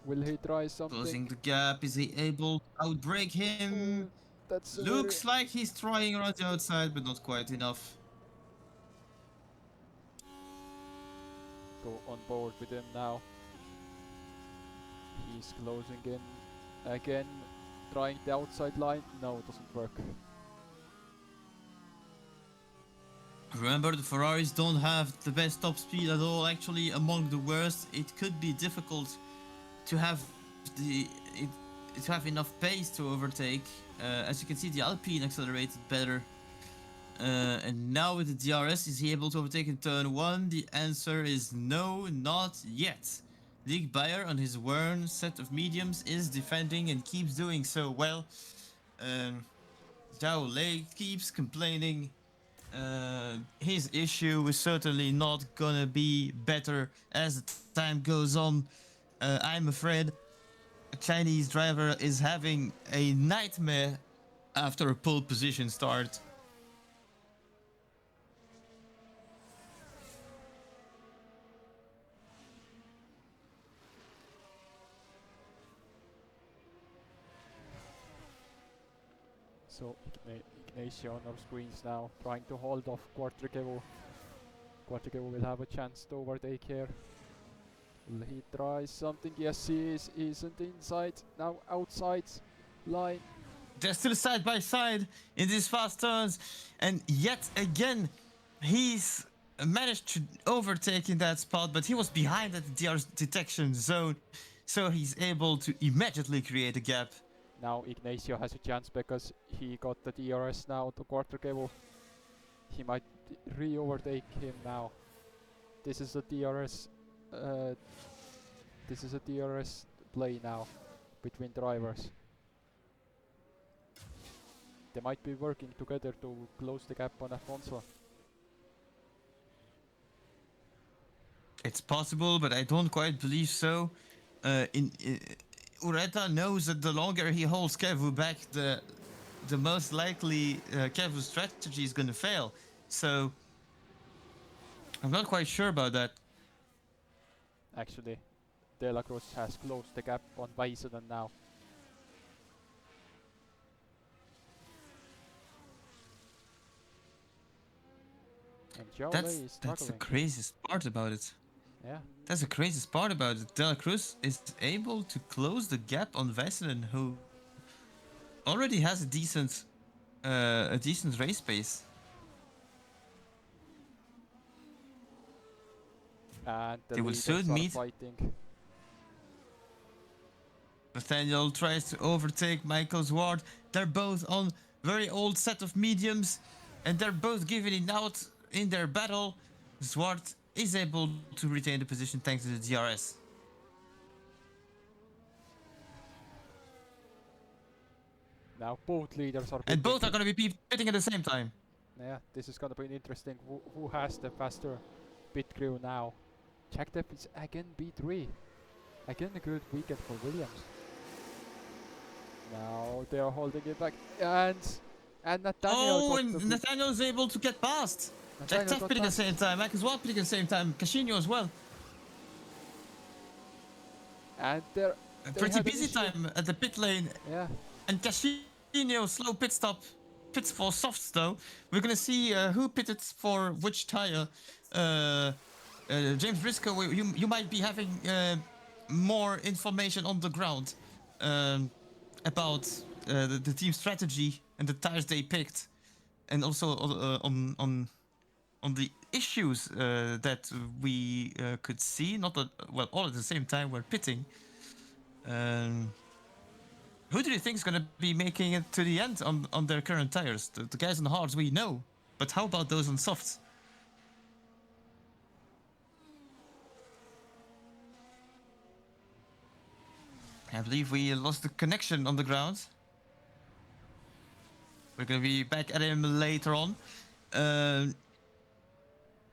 Will he try something? Closing the gap. Is he able to outbrake him? That's Looks like he's trying around the outside, but not quite enough. Go on board with him now. He's closing in again, trying the outside line. No, it doesn't work. Remember, the Ferraris don't have the best top speed at all, actually among the worst. It could be difficult to have enough pace to overtake. As you can see, the Alpine accelerated better. And now with the DRS, is he able to overtake in turn 1? The answer is no, not yet. Nick Bayer on his worn set of mediums is defending and keeps doing so well. Zhao Lei keeps complaining. His issue is certainly not gonna be better as the time goes on. I'm afraid a Chinese driver is having a nightmare after a pole position start. So Ignacio on our screens now, trying to hold off Quattroquevo. Quattroquevo will have a chance to overtake here. Will he try something? Yes, he is. He's on the inside, now outside line. They're still side by side in these fast turns, and yet again he's managed to overtake in that spot, but he was behind at the DRS detection zone, so he's able to immediately create a gap. Now Ignacio has a chance because he got the DRS now to Quattroquevo. He might re-overtake him now. This is a DRS. This is a DRS play now between drivers. They might be working together to close the gap on Afonso. It's possible, but I don't quite believe so. Ureta knows that the longer he holds Kevu back, the most likely Kevu's strategy is gonna fail. So I'm not quite sure about that. Actually, De La Cruz has closed the gap on Vaisenen now. And Zhao Lei is struggling. That's the craziest part about it. Yeah. That's the craziest part about it. De La Cruz is able to close the gap on Vaisenen, who already has a decent race pace. And the They will leaders soon are meet. fighting. Nathaniel tries to overtake Michael Zwart. They're both on very old set of mediums, and they're both giving it out in their battle. Zwart is able to retain the position thanks to the DRS. Now both leaders are And both are going to be pitting at the same time. Yeah, this is gonna be interesting. Who has the faster pit crew now? Jack Depp is again B3. Again a good weekend for Williams. Now they are holding it back, and Nathaniel. And Nathaniel's able to get past. Jack Depp pitting at the same time. Michael Zwart pitting at the same time. Casino as well. And they're A pretty busy time at the pit lane. Yeah. And Casino slow pit stop. Pits for softs though. We're gonna see who pitted for which tire. James Briscoe, you might be having more information on the ground about the team strategy and the tires they picked, and also on the issues that we could see. Not that, well, all at the same time we're pitting. Who do you think is going to be making it to the end on their current tires? The guys on the hards we know, but how about those on softs? I believe we lost the connection on the ground. We're going to be back at him later on.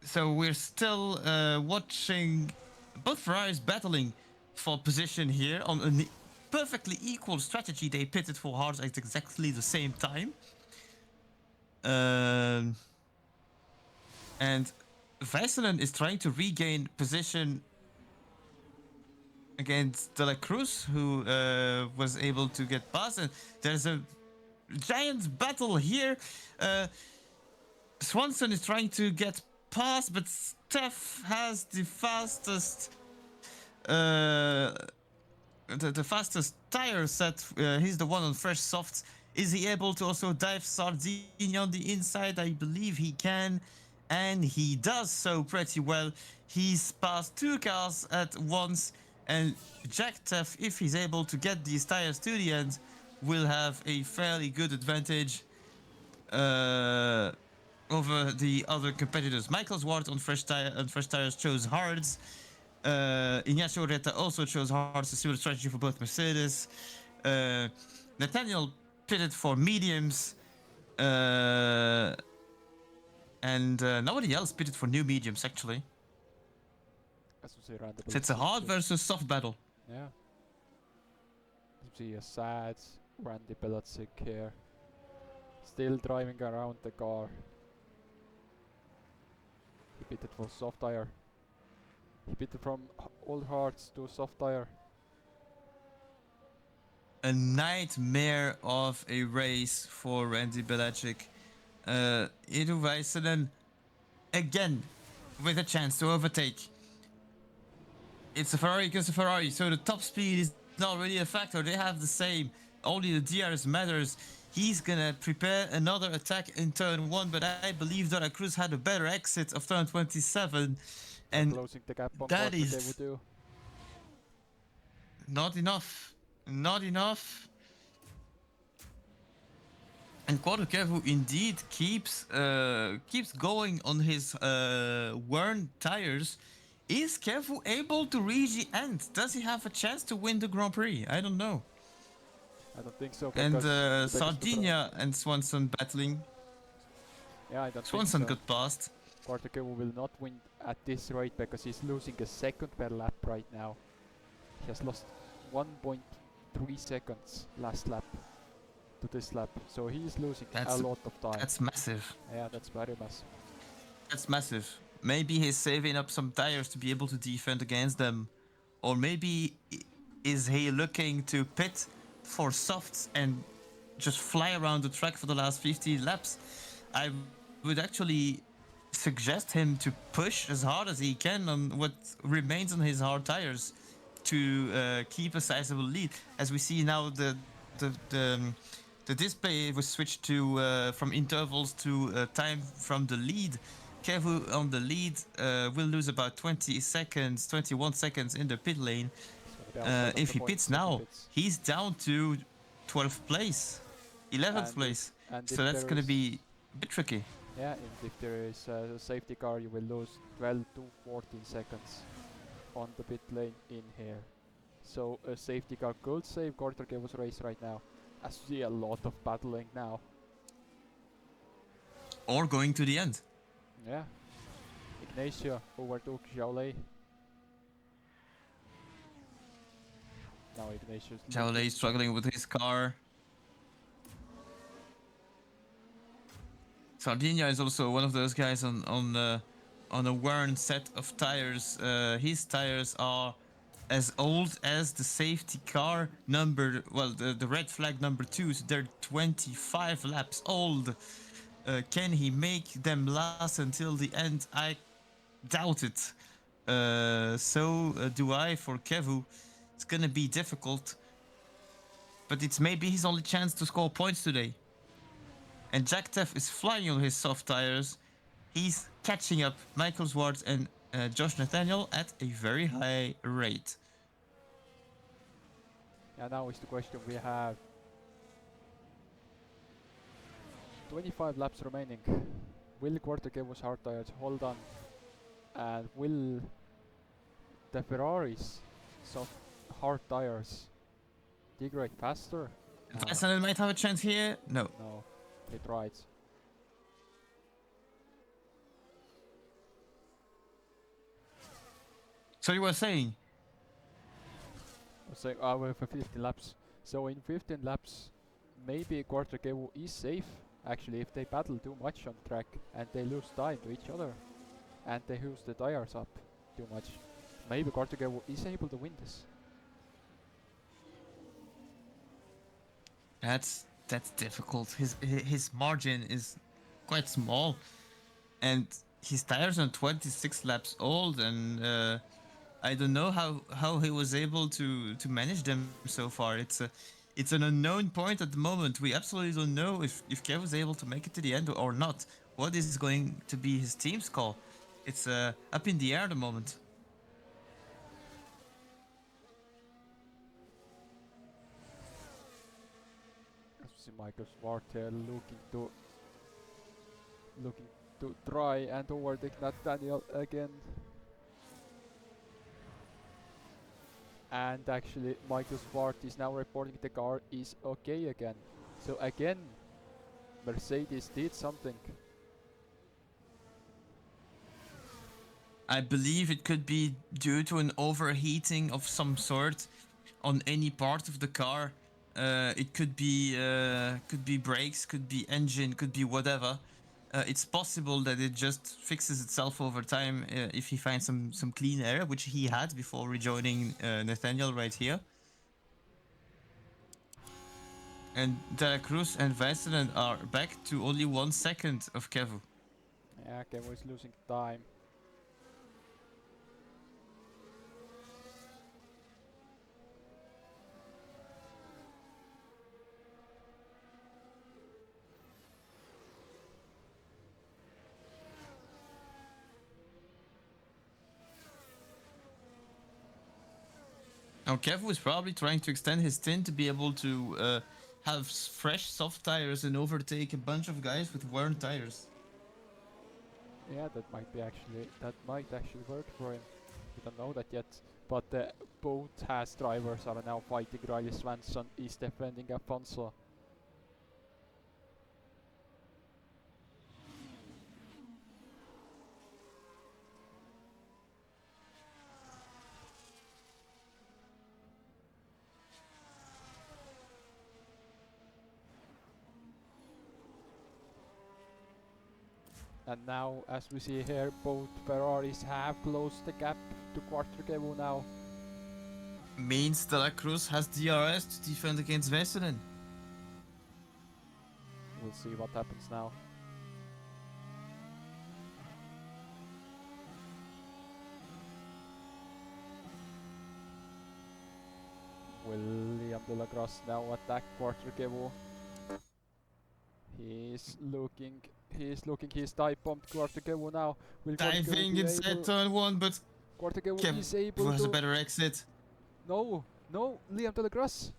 So we're still watching both Ferraris battling for position here on a perfectly equal strategy. They pitted for hards at exactly the same time. And Vassalen is trying to regain position against De La Cruz, who was able to get past. And there's a giant battle here. Swanson is trying to get past, but Steph has the fastest the fastest tire set. He's the one on fresh softs. Is he able to also dive Sardinia on the inside? I believe he can, and he does so pretty well. He's passed 2 cars at once, and Jack Teff, if he's able to get these tires to the end, will have a fairly good advantage over the other competitors. Michael Zwart on fresh tires chose hards. Ignacio Reta also chose hards, a similar strategy for both Mercedes. Nathaniel pitted for mediums. And nobody else pitted for new mediums, actually. So it's a hard versus soft battle. Yeah. You see a sad Randy Belichick here. Still driving around the car. He pitted for soft tire. He pitted from old hards to soft tire. A nightmare of a race for Randy Belichick. Edu Väisänen again with a chance to overtake. It's a Ferrari against a Ferrari, so the top speed is not really a factor. They have the same. Only the DRS matters. He's gonna prepare another attack in turn 1, but I believe De La Cruz had a better exit of turn 27. And closing the gap on that is not enough. Not enough. And Quadricevo indeed keeps going on his worn tires. Is Kevu able to reach the end? Does he have a chance to win the Grand Prix? I don't know. I don't think so. And Sardinia and Swanson battling. Yeah, I don't Swanson think so. got past. Quadricevo will not win at this rate because he's losing a second per lap right now. He has lost 1.3 seconds last lap to this lap, so he's losing a lot of time. That's massive. Yeah, that's very massive. That's massive. Maybe he's saving up some tires to be able to defend against them, or maybe is he looking to pit for softs and just fly around the track for the last 50 laps? I would actually suggest him to push as hard as he can on what remains on his hard tires to keep a sizable lead. As we see now, the display was switched to from intervals to time from the lead. Kevu on the lead will lose about 21 seconds in the pit lane. If he pits now, he's down to 12th place, 11th place. So that's going to be a bit tricky. Yeah, and if there is a safety car, you will lose 12 to 14 seconds on the pit lane in here. So a safety car could save Quadricevo's race right now. I see a lot of battling now. Or going to the end. Yeah. Ignacio overtook Xiaolei. Now Ignatius. Xiaolei struggling with his car. Sardinia is also one of those guys on a worn set of tires. His tires are as old as the safety car number, well, the red flag number 2, so they're 25 laps old. Can he make them last until the end? I doubt it. So do I for Kevu. It's gonna be difficult, but it's maybe his only chance to score points today. And Jack Teff is flying on his soft tires. He's catching up Michael Zwart and Josh Nathaniel at a very high rate. Yeah, now is the question. We have 25 laps remaining. Will Quadricevo's hard tires hold on? And will the Ferrari's soft hard tires degrade faster? Väisänen might have a chance here. No. No, he tried. So you were saying? I was saying, we're for 15 laps. So in 15 laps, maybe Quartergevo is safe, actually, if they battle too much on track and they lose time to each other and they use the tires up too much. Maybe Quartergevo is able to win this. That's difficult. His margin is quite small, and his tires are 26 laps old, and I don't know how he was able to manage them so far. It's an unknown point at the moment. We absolutely don't know if Kev was able to make it to the end or not. What is going to be his team's call? It's up in the air at the moment. As we see Michael Swart here looking to try and overtake Nathaniel again. And actually Michael Swart is now reporting the car is okay again. So again, Mercedes did something. I believe it could be due to an overheating of some sort on any part of the car. It could be brakes, could be engine, could be whatever. It's possible that it just fixes itself over time if he finds some clean air, which he had before rejoining Nathaniel right here. And De La Cruz and Weisselen are back to only 1 second of Kevu. Yeah, Kevo is losing time. Now Kevu is probably trying to extend his stint to be able to have fresh soft tires and overtake a bunch of guys with worn tires. Yeah, that might actually work for him. We don't know that yet. But both Haas drivers are now fighting. Riley Swanson is defending Afonso. And now, as we see here, both Ferraris have closed the gap to Quartergevo now. Means De La Cruz has DRS to defend against Weisselen. We'll see what happens now. William De La Crosse now attack Quartergevo. He's looking his dive bombed Quartergevo now. Will Diving inside turn 1, but Quartergevo is able has to... a better exit. No, Liam De La Crosse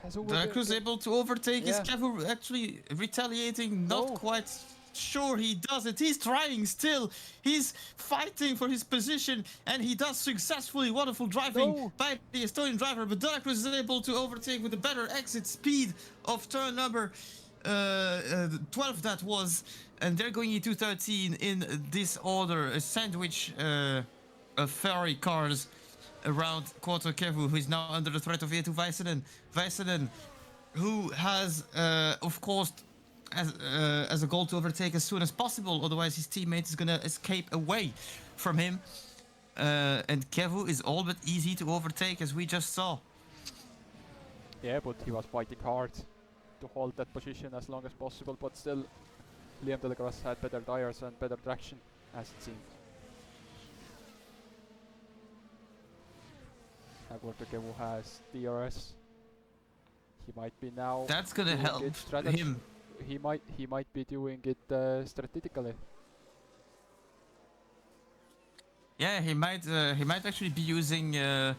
has De La Cruz able to overtake. Yeah. Is Kevu actually retaliating? Not quite sure he does it. He's trying still. He's fighting for his position, and he does successfully. Wonderful driving by the Estonian driver, but De La Cruz is able to overtake with a better exit speed of turn number 12 that was, and they're going into 13 in this order. A sandwich of Ferrari cars around Quartergevo, who is now under the threat of Eetu Weisselen. Weisselen, who has, of course, as a goal to overtake as soon as possible, otherwise his teammate is gonna escape away from him. And Kevu is all but easy to overtake, as we just saw. Yeah, but he was fighting hard to hold that position as long as possible, but still Liam De La Crosse had better tires and better traction, as it seemed. Quartergevo has DRS. He might be now. That's gonna help him. He might be doing it strategically. Yeah, he might actually be using De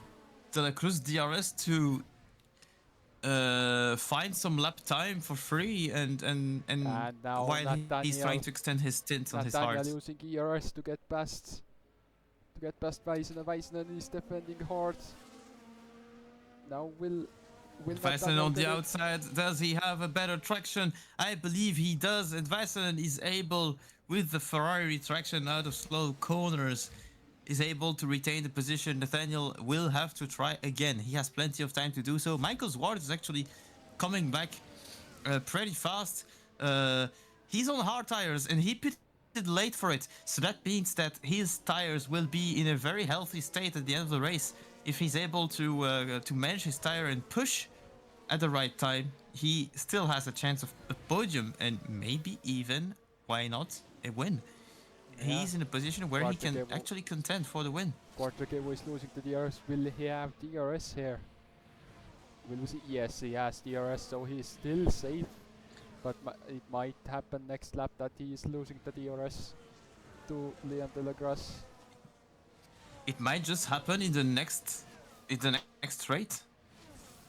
La Cruz DRS to find some lap time for free and now while he's trying to extend his stint on his hard. Nathaniel using ERS to get past Weisselen. Weisselen is defending hard. Now will Weisselen on the outside. Does he have a better traction? I believe he does, and Weisselen is able, with the Ferrari traction out of slow corners, is able to retain the position, Nathaniel will have to try again. He has plenty of time to do so. Michael Zwart is actually coming back pretty fast. He's on hard tires and he pitted late for it. So that means that his tires will be in a very healthy state at the end of the race. If he's able to manage his tire and push at the right time, he still has a chance of a podium and maybe even, why not, a win. Yeah. He's in a position where he can actually contend for the win. Quartergavo is losing to DRS. Will he have DRS here? Will we see? Yes, he has DRS, so he's still safe. But it might happen next lap that he is losing the DRS to Leon Delagras. It might just happen in the next straight.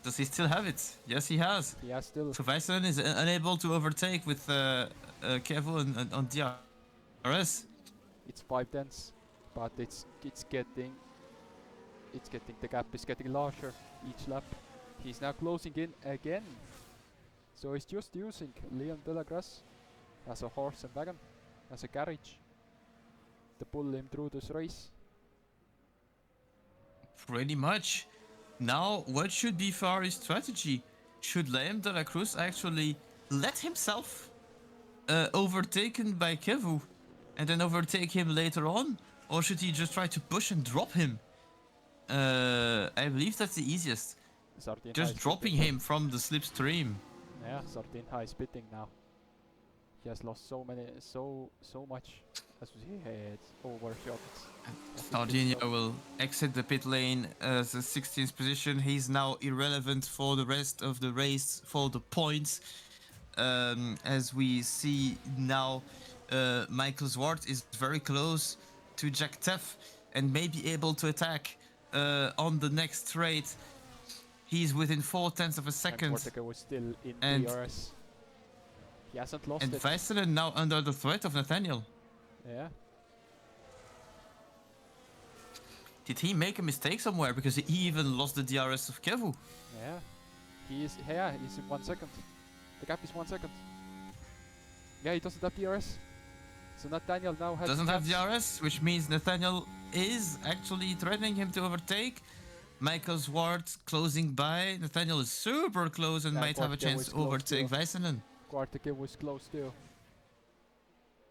Does he still have it? Yes, he has. He has still. So Weissman is unable to overtake with Kevo on DRS. It's 5 tenths, but it's getting the gap is getting larger each lap. He's now closing in again. So he's just using Leon Delagras as a horse and wagon, as a carriage to pull him through this race. Pretty much. Now, what should be Ferrari's strategy? Should Liam de la Cruz actually let himself overtaken by Kevu and then overtake him later on? Or should he just try to push and drop him? I believe that's the easiest. Sardine just dropping him from the slipstream. Yeah, Sardine High is pitting now. He has lost so much as he had overshot. Sardinia will exit the pit lane as a 16th position. He's now irrelevant for the rest of the race for the points. As we see now, Michael Zwart is very close to Jack Teff and may be able to attack on the next straight. He's within 4/10 of a second. And Portugal was still in DRS. He hasn't lost and it. And Weisselen now under the threat of Nathaniel. Yeah. Did he make a mistake somewhere? Because he even lost the DRS of Kevu. Yeah. He's in 1 second. The gap is 1 second. Yeah, he doesn't have DRS. So Nathaniel now has doesn't have DRS, which means Nathaniel is actually threatening him to overtake. Michael Zwart closing by. Nathaniel is super close and might have a chance to overtake Weissenen. Quartergill was close too.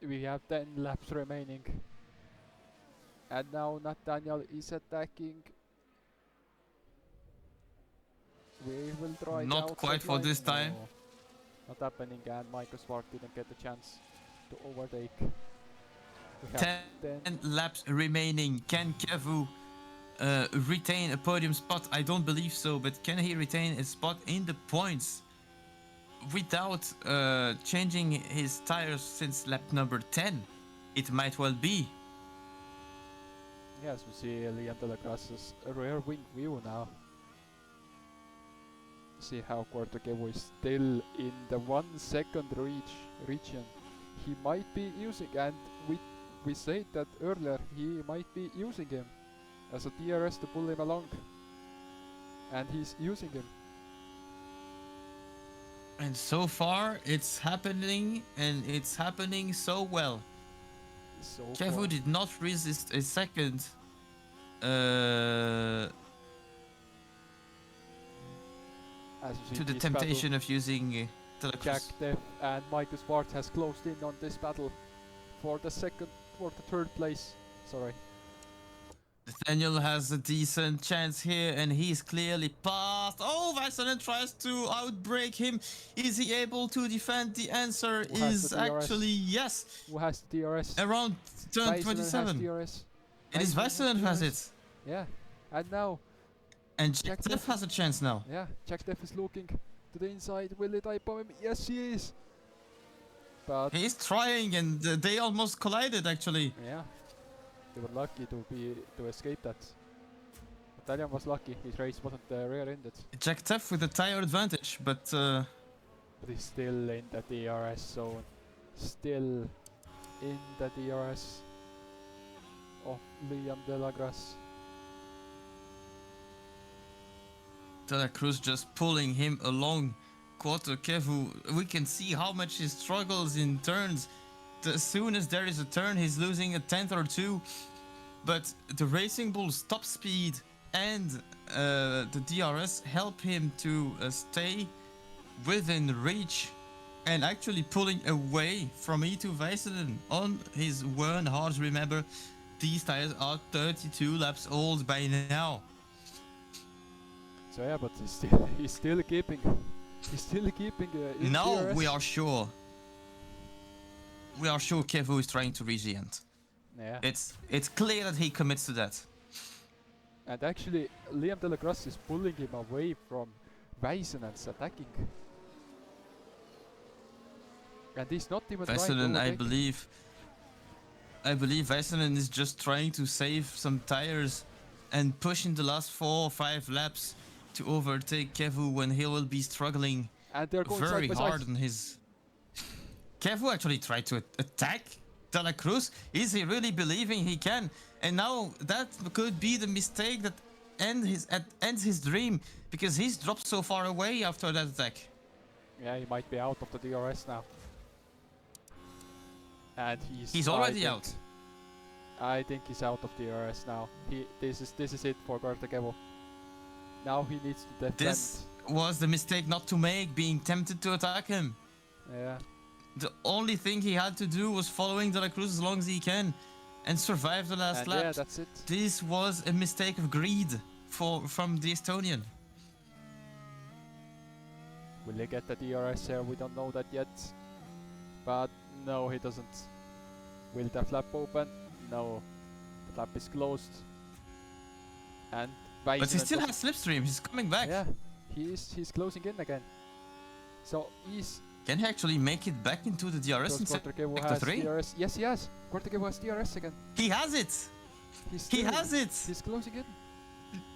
We have 10 laps remaining. And now Nathaniel is attacking. We will try. Not quite for this time. No, not happening, and Michael Zwart didn't get the chance to overtake. 10 laps remaining. Can Kevu retain a podium spot? I don't believe so, but can he retain a spot in the points without changing his tires since lap number 10? It might well be. Yes, we see Leon Delagras' rear wing view now. See how Quartergavo is still in the 1 second region. He might be using, and we said that earlier, he might be using him as a DRS to pull him along. And he's using him. And so far, it's happening, and it's happening so well. Kevu did not resist a second. To the temptation of using Jack Depp and Michael Zwart has closed in on this battle for the third place. Sorry. Nathaniel has a decent chance here, and he's clearly passed. Oh, Weisselen tries to outbrake him. Is he able to defend? The answer is actually yes. Who has the DRS? Around turn 27. It is Weisselen who has it. Yeah, and now. And Jack Deff has a chance now. Yeah, Jack Deff is looking to the inside. Will it bomb him? Yes, he is. But he's trying, and they almost collided actually. Yeah. They were lucky to escape that. Italian was lucky, his race wasn't rear-ended. Jack Teff with a tire advantage, but he's still in the DRS zone. Still in the DRS of Liam Delagras. De la Cruz just pulling him along. Quarterkevu, we can see how much he struggles in turns. As soon as there is a turn, he's losing a 10th or 2. but the Racing Bull's top speed and the DRS help him to stay within reach and actually pulling away from E2 Väisänen on his one hard. Remember, these tires are 32 laps old by now. So yeah, but he's still keeping Now DRS. we are sure Kevu is trying to reach the end. Yeah. It's clear that he commits to that. And actually, Liam Delacroix is pulling him away from Väisänen's attacking. And he's not even trying to Väisänen, I overtake. believe Väisänen is just trying to save some tires and push in the last 4 or 5 laps to overtake Kevu when he will be struggling And they're going very side by hard side. on his. Kevu actually tried to attack De La Cruz. Is he really believing he can? And now that could be the mistake that ends his dream, because he's dropped so far away after that attack. Yeah, he might be out of the DRS now. And He's already out. I think he's out of DRS now. This is it for Gartekevo. Now he needs to defend. This was the mistake not to make, being tempted to attack him. Yeah. The only thing he had to do was following De La Cruz as long as he can and survive the last And lap. yeah, that's it. This was a mistake of greed from the Estonian. Will he get the DRS here? We don't know that yet. But no, he doesn't. Will the flap open? No. The flap is closed. And But he Väisänen still doesn't- has slipstream, he's coming back. Yeah, he's closing in again. So he's Can he actually make it back into the DRS in Gartekevo sector has 3? DRS. Yes, he has. Gartekevo has DRS again. He has it! He has it! He's closing in.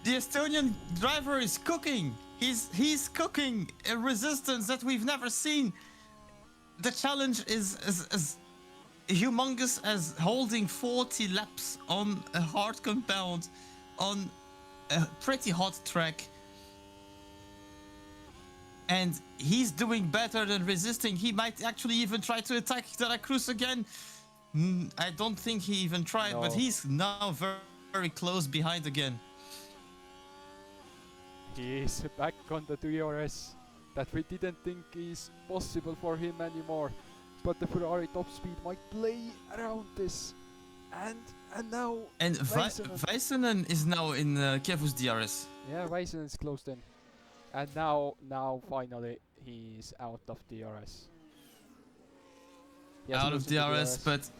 The Estonian driver is cooking! He's cooking a resistance that we've never seen. The challenge is as humongous as holding 40 laps on a hard compound on a pretty hot track. And he's doing better than resisting. He might actually even try to attack De La Cruz again. I don't think he even tried, but No. he's now very, very close behind again. He is back on the DRS that we didn't think is possible for him anymore. But the Ferrari top speed might play around this. And now And Väisänen. Väisänen is now in Kevu's DRS. Yeah, Väisänen is closed in. And now finally he's out of DRS. He has Out of loosened the DRS,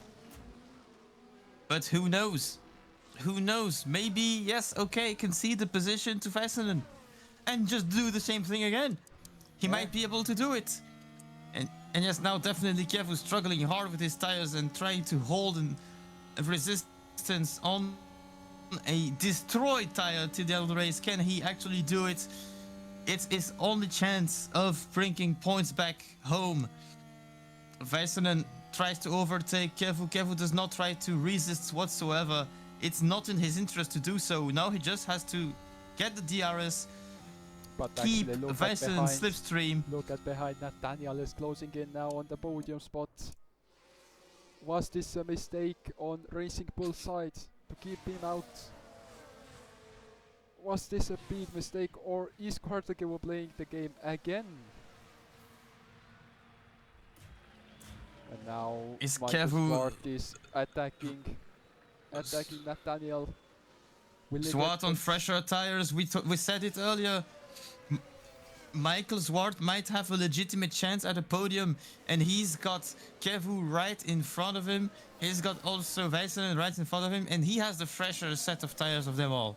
but who knows? Who knows? Maybe, yes, okay, concede the position to Väisänen and just do the same thing again. He Yeah. might be able to do it. And yes, now definitely Kevu's struggling hard with his tires and trying to hold a resistance on a destroyed tire till the end of the race. Can he actually do it? It's his only chance of bringing points back home. Väisänen tries to overtake Kevu. Kevu does not try to resist whatsoever. It's not in his interest to do so. Now he just has to get the DRS, But keep actually, look at Väisänen's behind. slipstream. Look at behind. Nathaniel is closing in now on the podium spot. Was this a mistake on Racing Bull's side to keep him out? Was this a big mistake, or is Gartekevo playing the game again? And now Is Michael Kevu- Swart is attacking Nathaniel. Will he Swart get on the- fresher tires. We said it earlier. Michael Swart might have a legitimate chance at a podium, and he's got Kevu right in front of him. He's got also Väisänen right in front of him, and he has the fresher set of tires of them all.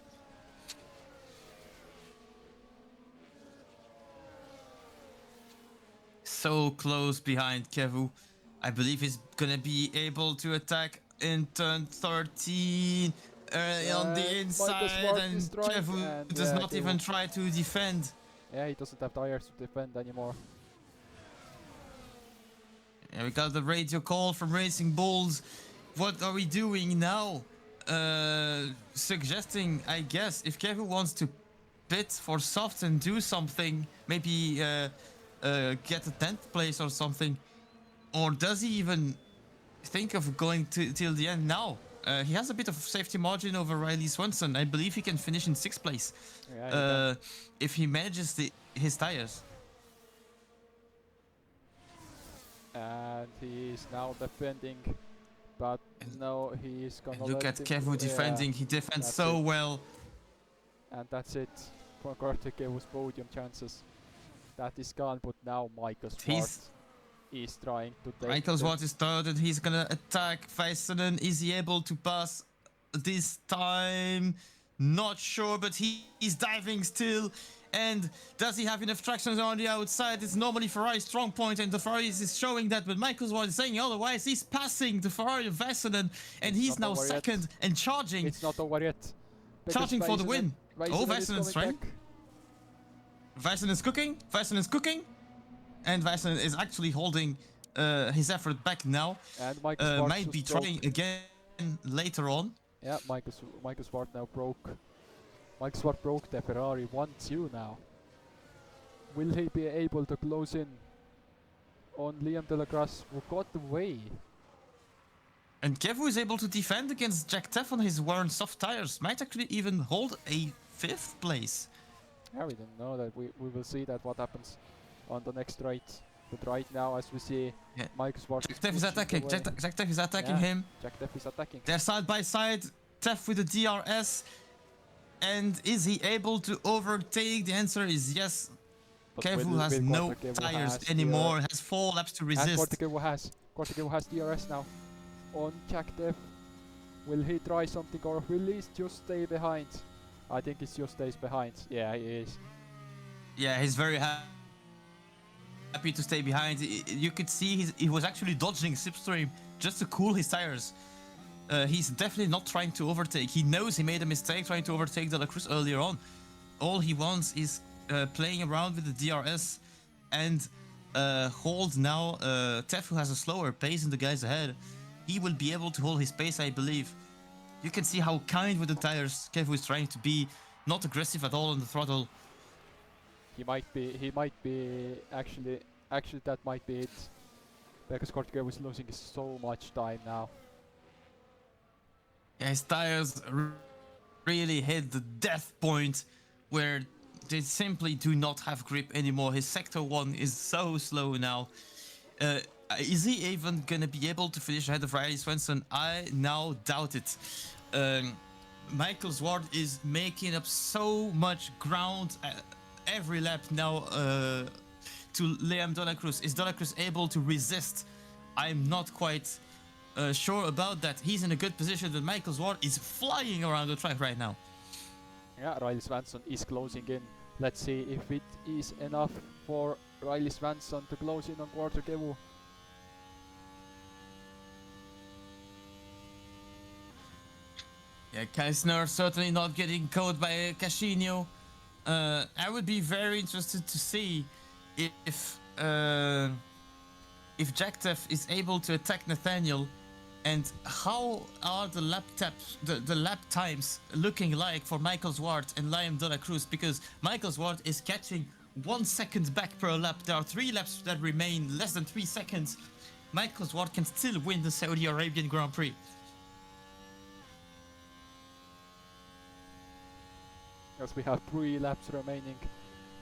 So close behind Kevu. I believe he's gonna be able to attack in turn 13 on the Michael inside, Swart and is trying, Kevu and does yeah, not even try to defend. Yeah, he doesn't have tires to defend anymore. Yeah, we got the radio call from Racing Bulls. What are we doing now? Suggesting, I guess, if Kevu wants to pit for soft and do something, maybe get a 10th place or something. Or does he even think of going till the end now? He has a bit of safety margin over Riley Swanson. I believe he can finish in 6th place Yeah, if he manages his tires. and he is now defending, but no, he is gonna Look let at him Kevu defending. He defends that's so it. well. And that's it for Kortekevu's podium chances. That is gone, but now Michael Swart is trying to take Michael Swart is third and he's gonna attack Väisänen. Is he able to pass this time? Not sure, but he's diving still. And does he have enough traction on the outside? It's normally Ferrari's strong point, and the Ferrari is showing that, but Michael Swart is saying otherwise. He's passing the Ferrari of Väisänen, and he's now second and charging. It's not over yet. Charging for the win. Oh, Väisänen's Väisänen's trying. Väisänen is cooking. Väisänen is cooking. And Väisänen is actually holding his effort back now. And Michael might be trying again later on. Yeah, Michael Swart now broke. Michael Swart broke the Ferrari 1-2 now. Will he be able to close in on Liam Delacroix, who got away? And Kevu is able to defend against Jack Teff on his worn soft tires. Might actually even hold a 5th place. Yeah, we don't know that. We will see that what happens on the next right. But right now, as we see, Michael Swart Jack Teff is attacking. Jack Teff is attacking him. Jack Teff is attacking. They're side by side. Teff with the DRS. And is he able to overtake? The answer is yes. Kevu has no tires anymore. Has 4 laps to resist. And Kortekevu has DRS now on Jack Teff. Will he try something, or will he just stay behind? I think he just stays behind. Yeah, he is. Yeah, he's very happy to stay behind. You could see he was actually dodging slipstream just to cool his tires. He's definitely not trying to overtake. He knows he made a mistake trying to overtake Delacroix earlier on. All he wants is playing around with the DRS and hold now Teff, who has a slower pace than the guys ahead. He will be able to hold his pace, I believe. You can see how kind with the tires Kevu is trying to be, not aggressive at all on the throttle. He might be actually that might be it, because Kortekevu is losing so much time now. Yeah, his tires really hit the death point where they simply do not have grip anymore. His sector 1 is so slow now. Is he even gonna be able to finish ahead of Riley Swanson? I now doubt it. Michael Swart is making up so much ground every lap now to Liam Delacroix. Is Delacroix able to resist? I'm not quite sure about that. He's in a good position, but Michael Swart is flying around the track right now. Yeah, Riley Swanson is closing in. Let's see if it is enough for Riley Swanson to close in on Kortekevu. Yeah, Kaisner certainly not getting caught by Casino. I would be very interested to see if Jack Teff is able to attack Nathaniel, and how are the lap times looking like for Michael Swart and Liam Delacroix, because Michael Swart is catching 1 second back per lap. There are 3 laps that remain, less than 3 seconds. Michael Swart can still win the Saudi Arabian Grand Prix. As we have 3 laps remaining,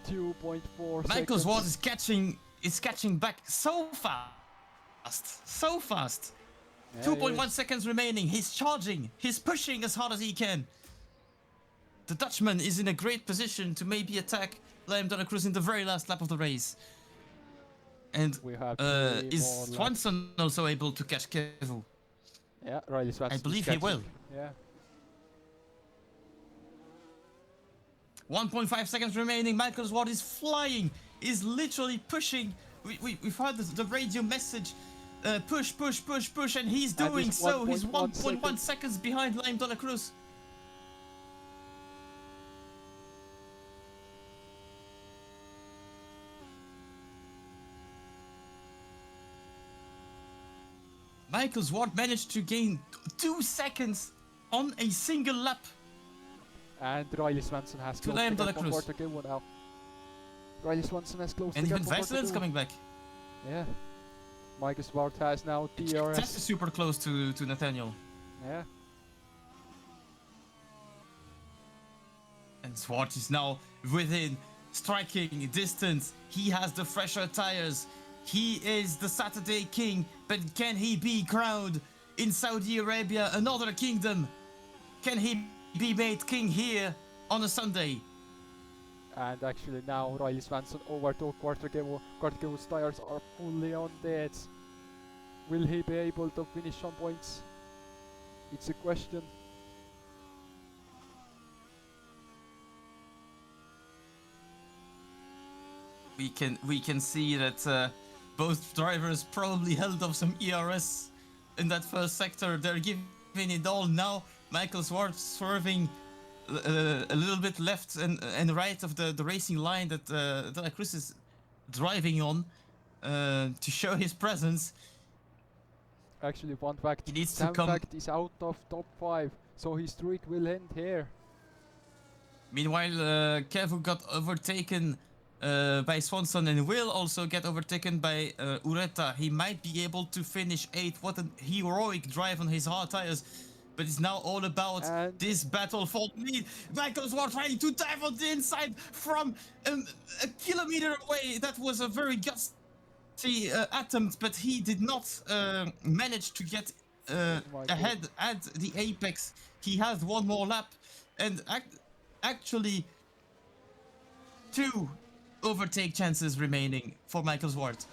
2.4 seconds. Michael Swart is catching back so fast. Yeah, 2.1 seconds remaining. He's charging. He's pushing as hard as he can. The Dutchman is in a great position to maybe attack Liam Delacroix in the very last lap of the race. And we have is Swanson also able to catch Kevu? Yeah, Riley Swanson. I believe he will. Yeah. 1.5 seconds remaining. Michael Swart is flying. Is literally pushing. We've heard the radio message. Push, and he's doing so. He's 1.1 seconds behind Liam Delacroix. Michael Swart managed to gain 2 seconds on a single lap. And Riley Swanson has closed the gap on Kortekevu now. Riley Swanson has closed the gap on Kortekevu. And even Väisänen's coming back. Yeah. Michael Swart has now DRS. Tess is super close to Nathaniel. Yeah. Swart is now within striking distance. He has the fresher tires. He is the Saturday king, but can he be crowned in Saudi Arabia, another kingdom? Can he be made king here on a Sunday? And actually now Riley Swanson overtook Quartergevo. Quartergevo's tires are fully on dead. Will he be able to finish on points? It's a question. We can see that both drivers probably held off some ERS in that first sector. They're giving it all now. Michael Swart swerving a little bit left and right of the racing line that De La Cruz is driving on to show his presence. Actually, one fact, He needs to Sam come. Fact is out of top 5, so his streak will end here. Meanwhile, Kevu got overtaken by Swanson and will also get overtaken by Ureta. He might be able to finish 8th. What a heroic drive on his hard tires. But it's now all about this battle for the lead. Michael Swart trying to dive on the inside from a kilometer away. That was a very gutsy attempt, but he did not manage to get ahead at the apex. He has one more lap, and actually 2 overtake chances remaining for Michael Swart.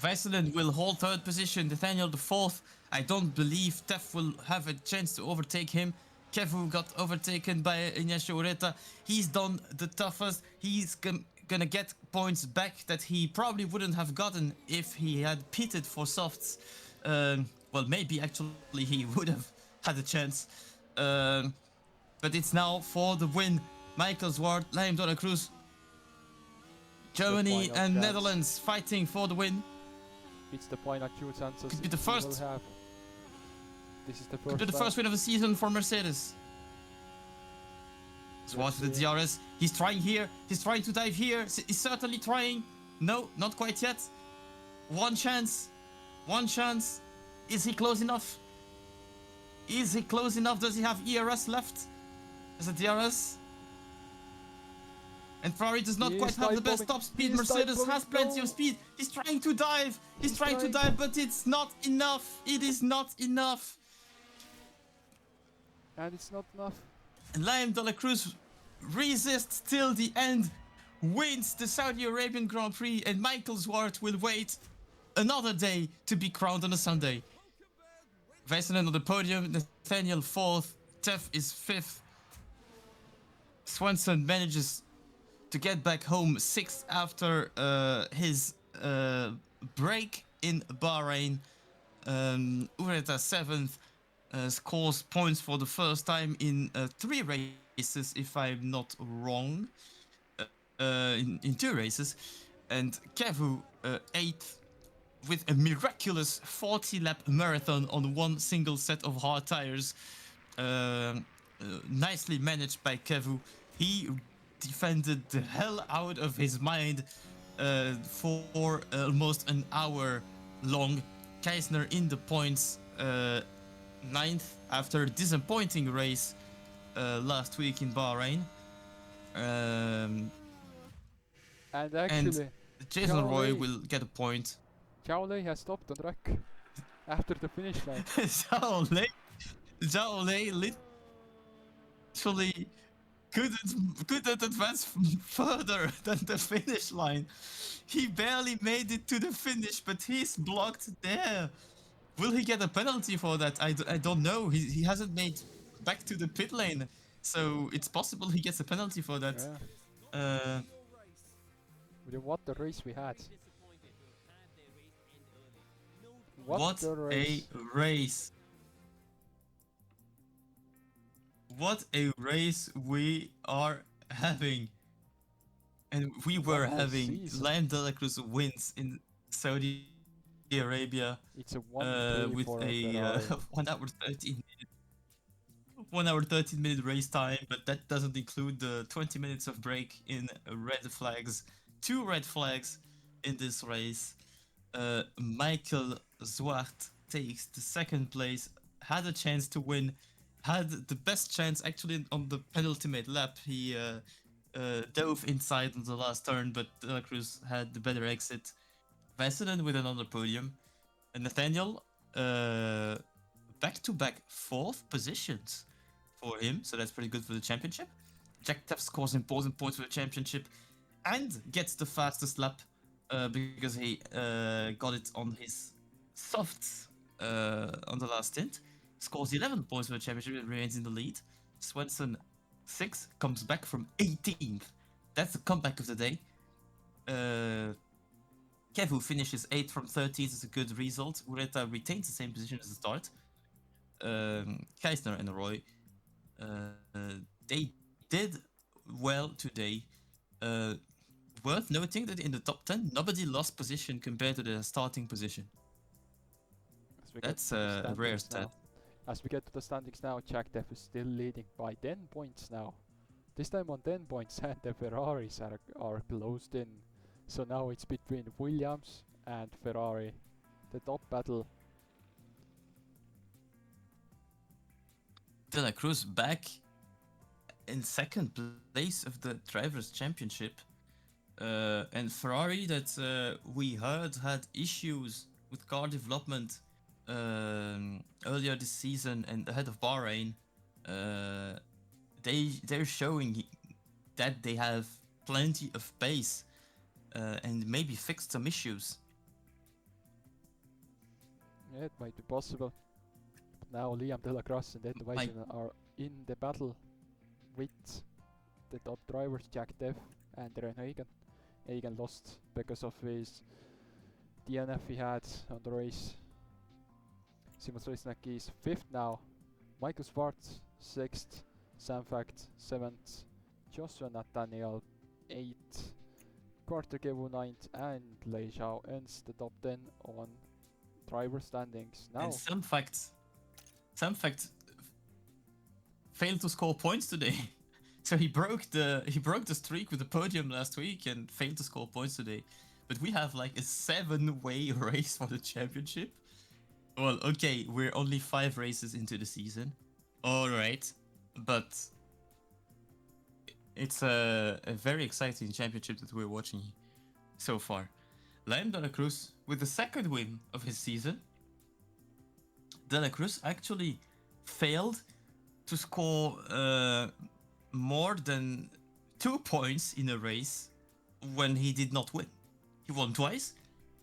Veselen will hold 3rd position, Nathaniel the 4th. I don't believe Tef will have a chance to overtake him. Kevu got overtaken by Ignacio Ureta. He's done the toughest. He's gonna get points back that he probably wouldn't have gotten if he had pitted for softs. Well, maybe actually he would have had a chance. But it's now for the win. Michael Swart, Liam De La Cruz, Germany and Netherlands fighting for the win. It's the final two chances. Could be the first. This is the first. Could be the first win of the season for Mercedes. Swart with the DRS. He's trying here. He's trying to dive here. He's certainly trying. No, not quite yet. One chance. One chance. Is he close enough? Is he close enough? Does he have ERS left? Is it DRS? And Ferrari does not quite have the best top speed. Mercedes has plenty of speed. He's trying to dive. He's trying to dive, but it's not enough. It is not enough. And it's not enough. And Liam De La Cruz resists till the end, wins the Saudi Arabian Grand Prix, and Michael Swart will wait another day to be crowned on a Sunday. Veselen on the podium, Nathaniel 4th, Tef is 5th. Swanson manages to get back home 6th after his break in Bahrain. Ureta 7th scores points for the first time in 3 races, if I'm not wrong. In 2 races. And Kevu 8th with a miraculous 40-lap marathon on one single set of hard tires. Nicely managed by Kevu. He defended the hell out of his mind for almost an hour long. Keisner in the points, 9th after a disappointing race last week in Bahrain. And actually, Jason Roy will get a point. Zhao has stopped the track after the finish line. Zhao Lei literally couldn't advance further than the finish line. He barely made it to the finish, but he's blocked there. Will he get a penalty for that? I don't know. He hasn't made back to the pit lane, so it's possible he gets a penalty for that. Yeah. What a race we had. What a race. What a race we are having. And we were having Liam De La Cruz wins in Saudi Arabia. It's a with a 1 hour 13 minute 1 hour 13 minute race time, but that doesn't include the 20 minutes of break in red flags. 2 red flags in this race. Michael Zwart takes the second place, had a chance to win, had the best chance actually on the penultimate lap. He dove inside on the last turn, but De La Cruz had the better exit. Vassinen with another podium. And Nathaniel, back-to-back fourth positions for him, so that's pretty good for the championship. Jack Teff scores important points for the championship and gets the fastest lap because he got it on his softs on the last stint. Scores 11 points for the championship and remains in the lead. Swenson 6 comes back from 18th. That's the comeback of the day. Kev, who finishes 8th from 13th, is a good result. Ureta retains the same position as the start. Keisner and Roy, they did well today. Worth noting that in the top 10, nobody lost position compared to the starting position. That's a rare stat. As we get to the standings now, Jack Deff is still leading by 10 points now. This time on 10 points, and the Ferraris are closed in. So now it's between Williams and Ferrari, the top battle. De La Cruz back in second place of the Drivers' Championship. And Ferrari, that we heard had issues with car development earlier this season and ahead of Bahrain. They're showing that they have plenty of pace and maybe fixed some issues. Yeah, it might be possible. But now Liam De La Crosse and Ed Weissman are in the battle with the top drivers, Jack Deff and Ren Hagen. Hagen lost because of his DNF he had on the race. Simon Soisnaki is 5th now. Michael Schwartz 6th. Sam Fact 7th. Joshua Nathaniel 8th. Carter Kevu 9th, and Lei Xiao ends the top 10 on driver standings. Now, and Sam Fact failed to score points today. So he broke the streak with the podium last week and failed to score points today. But we have like a 7-way race for the championship. Well, okay, we're only 5 races into the season. Alright, but it's a very exciting championship that we're watching so far. Liam De La Cruz with the second win of his season. De La Cruz actually failed to score more than 2 points in a race when he did not win. He won twice,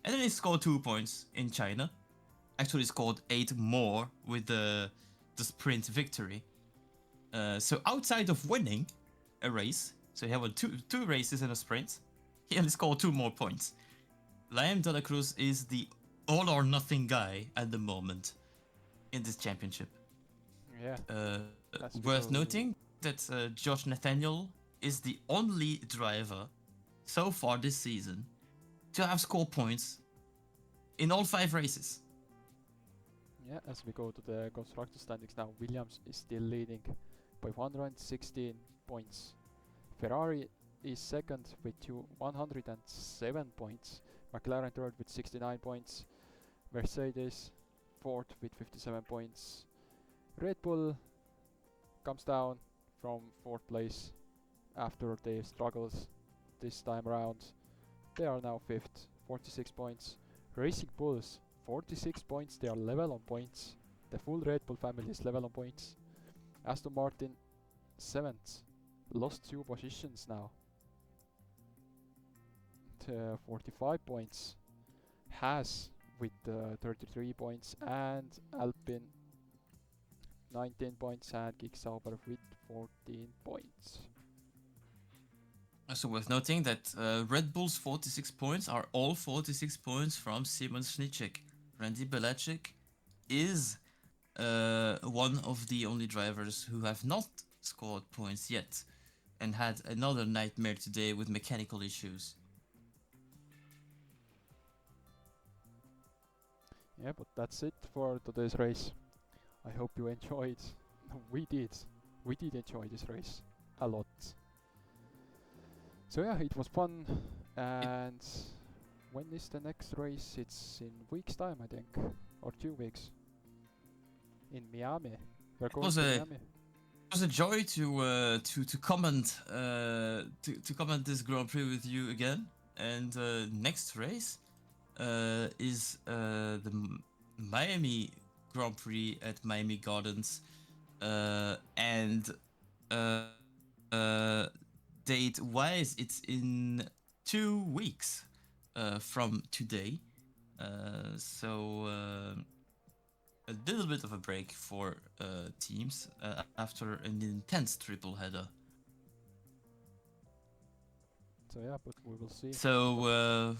and then he scored 2 points in China. Actually scored 8 more with the sprint victory. So outside of winning a race, so he had won two races in a sprint, he only scored 2 more points. Liam De La Cruz is the all or nothing guy at the moment in this championship. yeah, Worth noting that Josh Nathaniel is the only driver so far this season to have scored points in all 5 races. Yeah, as we go to the constructor standings now, Williams is still leading by 116 points. Ferrari is second with 107 points. McLaren third with 69 points. Mercedes fourth with 57 points. Red Bull comes down from 4th place after their struggles this time around. They are now 5th, 46 points. Racing Bulls 46 points, they are level on points. The full Red Bull family is level on points. Aston Martin 7th, lost 2 positions now. 45 points. Haas with 33 points, and Alpine 19 points, and Kick Sauber with 14 points. Also worth noting that Red Bull's 46 points are all 46 points from Simon Schnicek. Randy Belacek is one of the only drivers who have not scored points yet and had another nightmare today with mechanical issues. Yeah, but that's it for today's race. I hope you enjoyed. We did enjoy this race a lot. So yeah, it was fun, and when is the next race? It's in week's time, I think, or 2 weeks. In Miami. We're going was to a Miami. It was a joy to comment to comment this Grand Prix with you again. And next race is the Miami Grand Prix at Miami Gardens, and uh, uh, date wise, it's in 2 weeks from today. So a little bit of a break for teams after an intense triple header. So yeah, but we will see. So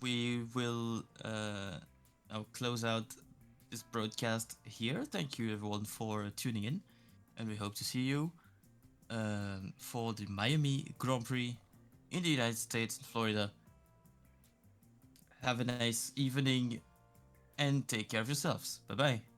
we will now close out this broadcast here. Thank you everyone for tuning in, and we hope to see you for the Miami Grand Prix in the United States and Florida. Have a nice evening and take care of yourselves. Bye bye.